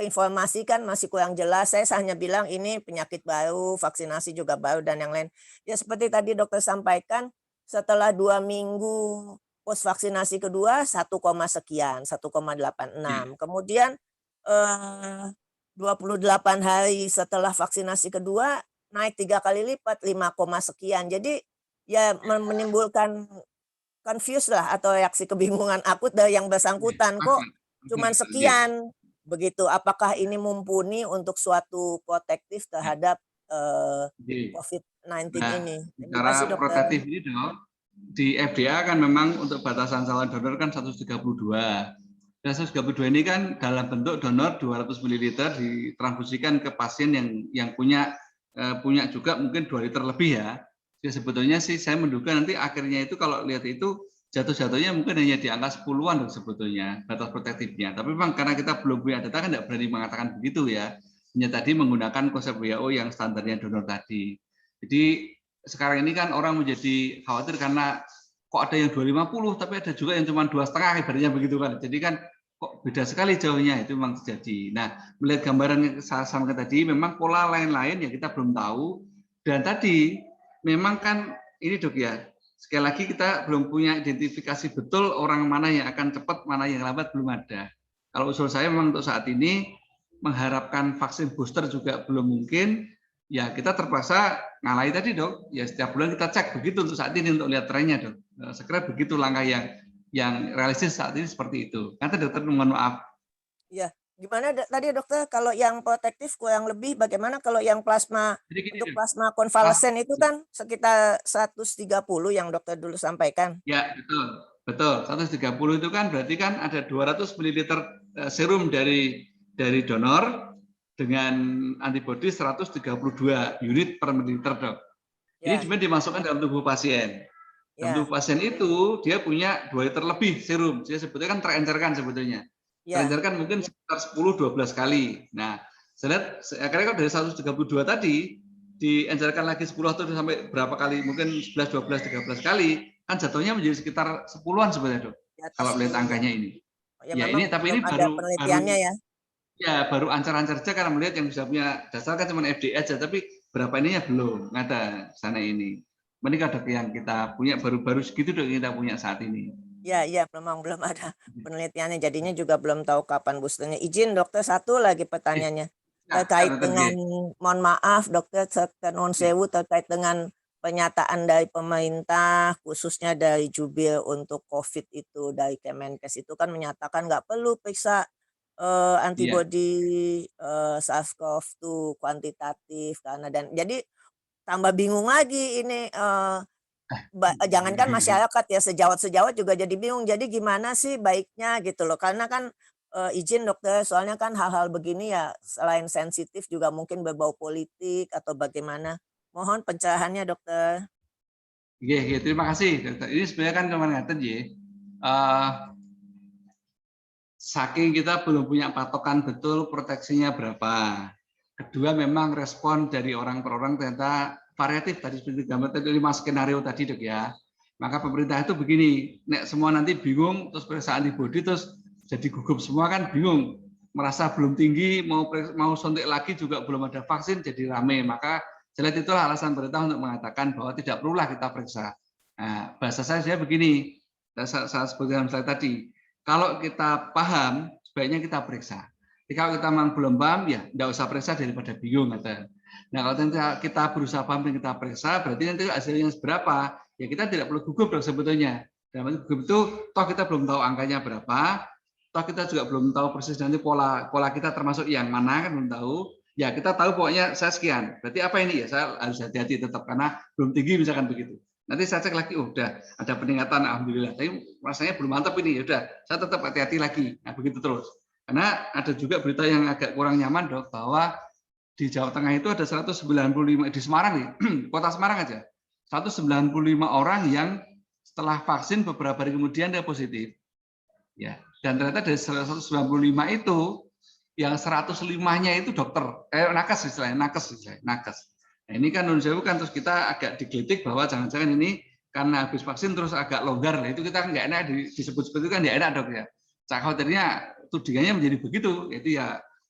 informasi kan masih kurang jelas. Saya hanya bilang ini penyakit baru, vaksinasi juga baru dan yang lain. Ya seperti tadi dokter sampaikan, setelah 2 minggu pos vaksinasi kedua 1, sekian, 1,86. Kemudian 28 hari setelah vaksinasi kedua naik 3 kali lipat 5, sekian. Jadi ya menimbulkan confuse lah atau reaksi kebingungan akut dari yang bersangkutan, kok cuman sekian begitu. Apakah ini mumpuni untuk suatu protektif terhadap COVID-19 ini? Secara protektif ini, Dok, di FDA kan memang untuk batasan calon donor kan 132. Dan 132 ini kan dalam bentuk donor 200 ml ditransfusikan ke pasien yang punya juga mungkin 2 liter lebih ya. Jadi sebetulnya sih saya menduga nanti akhirnya itu kalau lihat itu jatuh-jatuhnya mungkin hanya di angka 10-an sebetulnya batas protektifnya. Tapi memang karena kita belum punya data kan tidak berani mengatakan begitu ya. Hanya tadi menggunakan konsep WHO yang standarnya donor tadi. Jadi sekarang ini kan orang menjadi khawatir karena kok ada yang 250 tapi ada juga yang cuma 2,5 ibaratnya begitu kan. Jadi kan kok beda sekali jauhnya, itu memang terjadi. Nah, melihat gambaran yang saya sampaikan tadi memang pola lain-lain yang kita belum tahu. Dan tadi memang kan ini, Dok ya, sekali lagi kita belum punya identifikasi betul orang mana yang akan cepat, mana yang lambat, belum ada. Kalau usul saya memang untuk saat ini mengharapkan vaksin booster juga belum mungkin. Ya kita terpaksa ngalahi tadi, Dok. Ya setiap bulan kita cek begitu untuk saat ini untuk lihat trennya, Dok. Sekira begitu langkah yang realistis saat ini seperti itu. Nanti dokter mohon maaf. Ya, gimana tadi dokter kalau yang protektif kurang lebih bagaimana kalau yang plasma untuk plasma konvalesen itu kan sekitar 130 yang dokter dulu sampaikan. Ya, betul. 130 itu kan berarti kan ada 200 ml serum dari donor dengan antibodi 132 unit per mililiter, Dok. Ini cuma dimasukkan dalam tubuh pasien. Dalam tubuh pasien itu dia punya 2 liter lebih serum. Jadi sebetulnya kan terencerkan sebetulnya. Terencerkan mungkin sekitar 10-12 kali. Nah, saya lihat akhirnya kalau dari 132 tadi diencerkan lagi 10 atau sampai berapa kali, mungkin 11, 12, 13 kali, kan jatuhnya menjadi sekitar 10-an sebenarnya, Dok. Kalau melihat angkanya ini. Ya ini tapi ini baru penelitiannya ya. Ya, baru ancar-ancar saja karena melihat yang bisa punya dasar kan cuma FDA aja, tapi berapa ininya belum, nggak ada sana ini. Menikah, Dok, yang kita punya baru-baru segitu, Dok, yang kita punya saat ini. Ya, memang belum ada penelitiannya, jadinya juga belum tahu kapan boosternya. Izin dokter, satu lagi pertanyaannya terkait dengan, mohon maaf dokter, non sewu terkait dengan pernyataan dari pemerintah khususnya dari Jubil untuk COVID itu dari Kemenkes itu kan menyatakan nggak perlu periksa antibodi SARS-CoV-2 kuantitatif karena dan jadi tambah bingung lagi ini jangankan masyarakat ya sejawat juga jadi bingung. Jadi gimana sih baiknya gitu loh, karena kan izin dokter soalnya kan hal-hal begini ya selain sensitif juga mungkin berbau politik atau bagaimana. Mohon pencerahannya dokter. Iya, terima kasih dokter. Ini sebenarnya kan cuma ngaten ya. Saking kita belum punya patokan betul proteksinya berapa. Kedua memang respon dari orang per orang ternyata variatif tadi seperti gambar tadi 5 skenario tadi, Dok ya. Maka pemerintah itu begini, nek semua nanti bingung terus periksa antibodi terus jadi gugup semua kan bingung. Merasa belum tinggi mau suntik lagi juga belum ada vaksin jadi rame. Maka Saya lihat itulah alasan pemerintah untuk mengatakan bahwa tidak perlulah kita periksa. Nah, bahasa saya begini, saya sebutkan slide tadi, kalau kita paham, sebaiknya kita periksa. Jadi kalau kita memang belum paham, ya tidak usah periksa daripada bingung. Nah, kalau kita berusaha paham dan kita periksa, berarti nanti hasilnya seberapa, ya kita tidak perlu gugup sebetulnya. Dalam gugup itu, toh kita belum tahu angkanya berapa, toh kita juga belum tahu persis nanti pola kita termasuk yang mana, kan belum tahu. Ya kita tahu pokoknya saya sekian. Berarti apa ini ya? Saya harus hati-hati tetap karena belum tinggi misalkan begitu. Nanti saya cek lagi, udah ada peningkatan, alhamdulillah. Tapi rasanya belum mantap ini, ya udah. Saya tetap hati-hati lagi. Nah begitu terus. Karena ada juga berita yang agak kurang nyaman dok, bahwa di Jawa Tengah itu ada 195 di Semarang nih, kota Semarang aja, 195 orang yang setelah vaksin beberapa hari kemudian dia positif. Ya, dan ternyata dari 195 itu yang 105-nya itu dokter, nakes istilahnya, nakes. Nah, ini kan non-sewu kan terus kita agak digelitik bahwa jangan-jangan ini karena habis vaksin terus agak longgar. Nah, itu kita nggak enak disebut seperti itu kan nggak enak dok ya. Khawatirnya tudingannya menjadi begitu, itu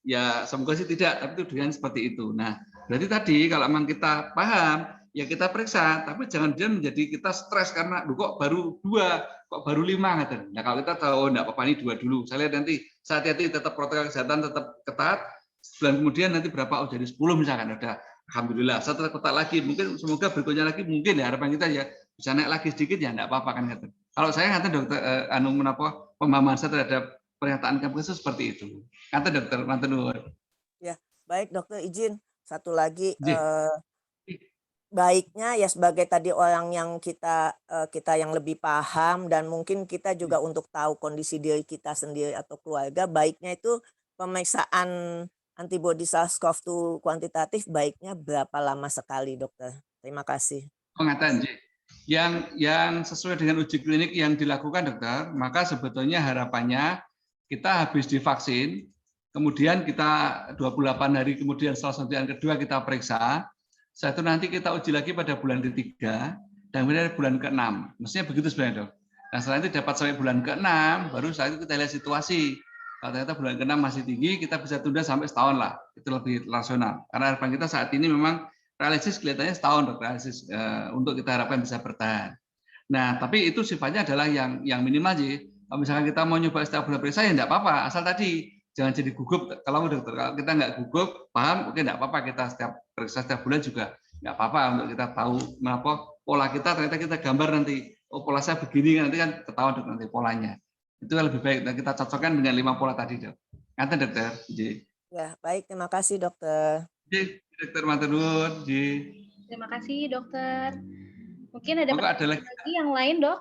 ya semoga sih tidak, tapi tudingan seperti itu. Nah, berarti tadi kalau memang kita paham, ya kita periksa, tapi jangan dia menjadi kita stres karena kok baru 2, kok baru 5 gitu. Nah, kalau kita tahu enggak apa-apa ini 2 dulu. Saya lihat nanti hati-hati tetap protokol kesehatan tetap ketat. Sebulan kemudian nanti berapa jadi 10 misalkan udah alhamdulillah. Saya tetap ketat lagi. Mungkin semoga berikutnya lagi mungkin ya harapan kita ya bisa naik lagi sedikit ya enggak apa-apa kan gitu. Kalau saya kata dokter pemahaman saya terhadap pernyataan Kemkes seperti itu. Kata dokter Mantenur. Ya, baik dokter izin satu lagi baiknya ya sebagai tadi orang yang kita yang lebih paham dan mungkin kita juga untuk tahu kondisi diri kita sendiri atau keluarga, baiknya itu pemeriksaan antibodi SARS-CoV-2 kuantitatif baiknya berapa lama sekali dokter? Terima kasih. Pengetahuan yang sesuai dengan uji klinik yang dilakukan dokter, maka sebetulnya harapannya kita habis divaksin, kemudian kita 28 hari kemudian setelah suntikan kedua kita periksa. Satu nanti kita uji lagi pada bulan ketiga dan kemudian bulan ke-6. Mestinya begitu sebenarnya dok. Nah setelah itu dapat sampai bulan ke-6, baru saat itu kita lihat situasi. Kalau ternyata bulan ke-6 masih tinggi, kita bisa tunda sampai setahun lah. Itu lebih rasional. Karena harapan kita saat ini memang realistis kelihatannya setahun dok, realistis untuk kita harapkan bisa bertahan. Nah tapi itu sifatnya adalah yang minimal sih. Kalau misalkan kita mau nyoba setiap bulan periksa ya enggak apa-apa. Asal tadi jangan jadi gugup. Kalau dokter, kalau kita nggak gugup, paham, oke nggak apa-apa kita setiap periksa setiap bulan juga nggak apa-apa untuk kita tahu kenapa pola kita ternyata kita gambar nanti oh pola saya begini nanti kan ketahuan dok nanti polanya. Itu lebih baik dan kita cocokkan dengan 5 pola tadi dok. Nanti dokter. Ya baik, terima kasih dokter. Dokter Maturnuwun. Terima kasih dokter. Mungkin ada lagi yang lain dok?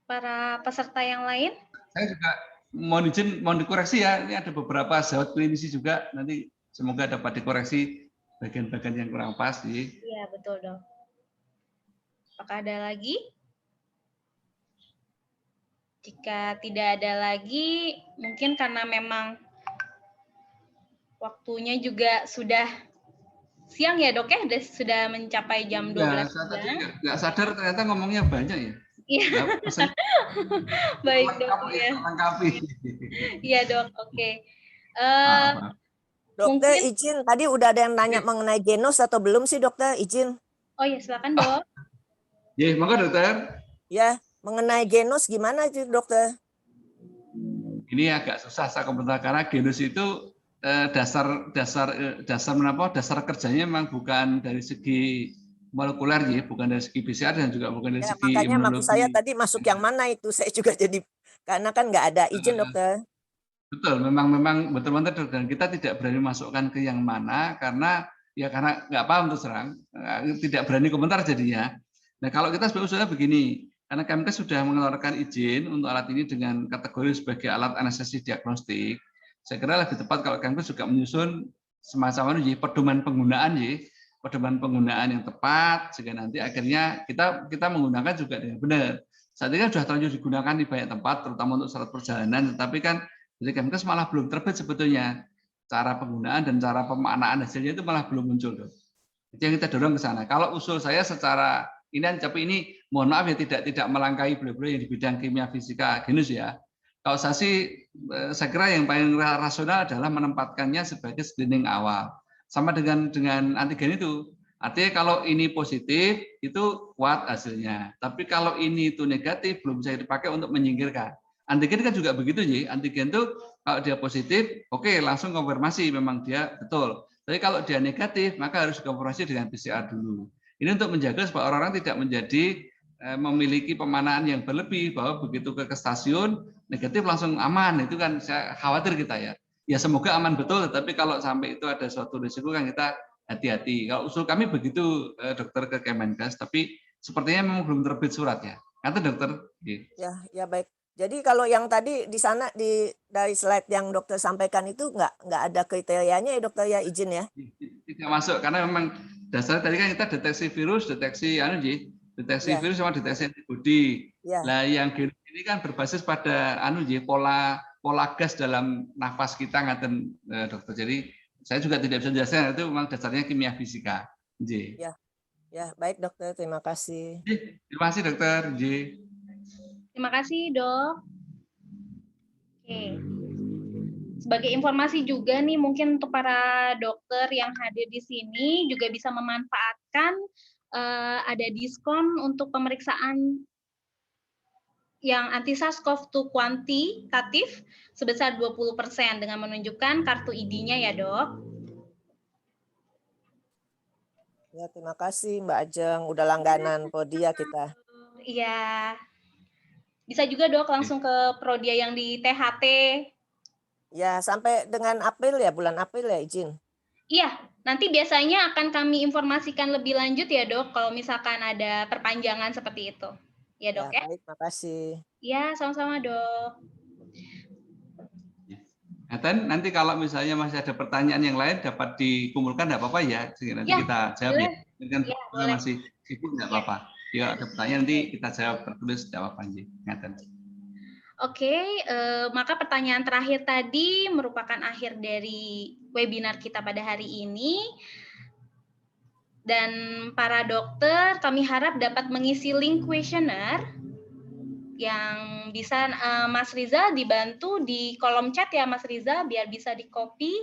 Para peserta yang lain? Saya juga mohon dikoreksi ya. Ini ada beberapa sahabat klinisi juga. Nanti semoga dapat dikoreksi bagian-bagian yang kurang pas. Iya betul dok. Apakah ada lagi? Jika tidak ada lagi, mungkin karena memang waktunya juga sudah siang ya dok ya, sudah mencapai jam 12. Ya, saya nggak sadar ternyata ngomongnya banyak ya. Iya. Baik dok ya. Iya dok, oke. Dokter izin, tadi udah ada yang nanya mengenai genus atau belum sih dokter izin? Oh ya silakan dok. Ya, monggo dokter. Ya, mengenai genus gimana sih dokter? Ini agak susah saya komentar karena genus itu dasar kerjanya memang bukan dari segi molekuler ya, bukan dari segi PCR dan juga bukan dari segi makanya imunologi. maksud saya tadi masuk yang mana itu saya juga jadi karena kan nggak ada izin dokter. Betul, memang betul-betul dan kita tidak berani masukkan ke yang mana karena nggak paham terus terang, tidak berani komentar jadinya. Nah kalau kita sebenarnya usulnya begini, karena Kemkes sudah mengeluarkan izin untuk alat ini dengan kategori sebagai alat anestesi diagnostik, saya kira lebih tepat kalau Kemkes juga menyusun semacam pedoman penggunaan penggunaan yang tepat sehingga nanti akhirnya kita menggunakan juga dengan benar. Saat ini kan sudah terlanjur digunakan di banyak tempat, terutama untuk syarat perjalanan, tetapi kan dari Kemkes malah belum terbit sebetulnya cara penggunaan dan cara pemaknaan hasilnya itu malah belum muncul. Itu yang kita dorong ke sana. Kalau usul saya secara tapi ini mohon maaf ya tidak melangkahi beliau-beliau yang di bidang kimia fisika genus ya. Kalau saya kira yang paling rasional adalah menempatkannya sebagai screening awal. sama dengan antigen itu. Artinya kalau ini positif itu kuat hasilnya. Tapi kalau ini itu negatif belum bisa dipakai untuk menyingkirkan. Antigen kan juga begitu ya. Antigen itu kalau dia positif, oke langsung konfirmasi memang dia betul. Tapi kalau dia negatif maka harus konfirmasi dengan PCR dulu. Ini untuk menjaga supaya orang-orang tidak menjadi memiliki pemanaan yang berlebih bahwa begitu ke stasiun negatif langsung aman. Itu kan saya khawatir kita ya. Ya semoga aman betul. Tapi kalau sampai itu ada suatu risiko kan kita hati-hati. Kalau usul kami begitu dokter ke Kemenkes, tapi sepertinya memang belum terbit surat ya. Kata dokter. Ya baik. Jadi kalau yang tadi di sana dari slide yang dokter sampaikan itu nggak ada kriterianya ya dokter ya, izin ya? Tidak masuk karena memang dasarnya tadi kan kita deteksi virus, deteksi virus sama deteksi antibodi. Nah yang genom ini kan berbasis pada pola gas dalam nafas kita ngaten dokter. Jadi saya juga tidak bisa menjelaskan, itu memang dasarnya kimia fisika. Ya, baik dokter, terima kasih. Terima kasih dokter. Terima kasih Dok. Oke. Sebagai informasi juga nih mungkin untuk para dokter yang hadir di sini juga bisa memanfaatkan ada diskon untuk pemeriksaan yang anti SARS-CoV-2 kuantitatif sebesar 20% dengan menunjukkan kartu ID-nya ya, Dok. Ya, terima kasih Mbak Ajeng, udah langganan Podia kita. Iya. Bisa juga, Dok, langsung ke Prodia yang di THT. Ya, sampai dengan April ya, bulan April ya izin. Iya, nanti biasanya akan kami informasikan lebih lanjut ya, Dok, kalau misalkan ada perpanjangan seperti itu. Ya, Dok ya. Baik, makasih. Iya, sama-sama, Dok. Nanti kalau misalnya masih ada pertanyaan yang lain dapat dikumpulkan tidak apa-apa ya. Nanti ya, kita jawab boleh. ya. Kan boleh. masih sibuk tidak apa-apa. Ya ada pertanyaan nanti kita jawab tertulis tidak apa-apa ya. Oke, maka pertanyaan terakhir tadi merupakan akhir dari webinar kita pada hari ini. Dan para dokter kami harap dapat mengisi link kuesioner yang bisa Mas Rizal dibantu di kolom chat ya Mas Rizal biar bisa di-copy.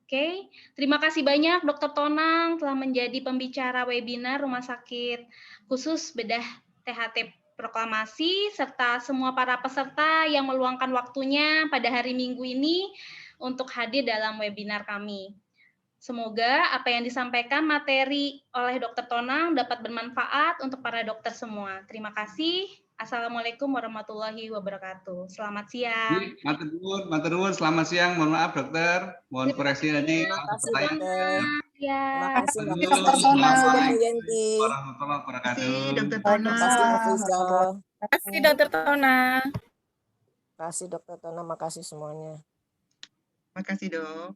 Oke, terima kasih banyak Dr. Tonang telah menjadi pembicara webinar Rumah Sakit Khusus Bedah THT Proklamasi serta semua para peserta yang meluangkan waktunya pada hari Minggu ini untuk hadir dalam webinar kami. Semoga apa yang disampaikan materi oleh Dr. Tonang dapat bermanfaat untuk para dokter semua. Terima kasih. Assalamualaikum warahmatullahi wabarakatuh. Selamat siang. Matur nuwun, selamat siang. Mohon maaf dokter. Mohon koreksi nanti. Terima kasih dokter. Ya. Terima kasih Mbak. Assalamualaikum Yenti. warahmatullahi wabarakatuh. Dokter Terima kasih Mas Rizal. Terima kasih Dokter Tonang. Terima kasih Dokter Tonang, makasih semuanya. Terima kasih Dok.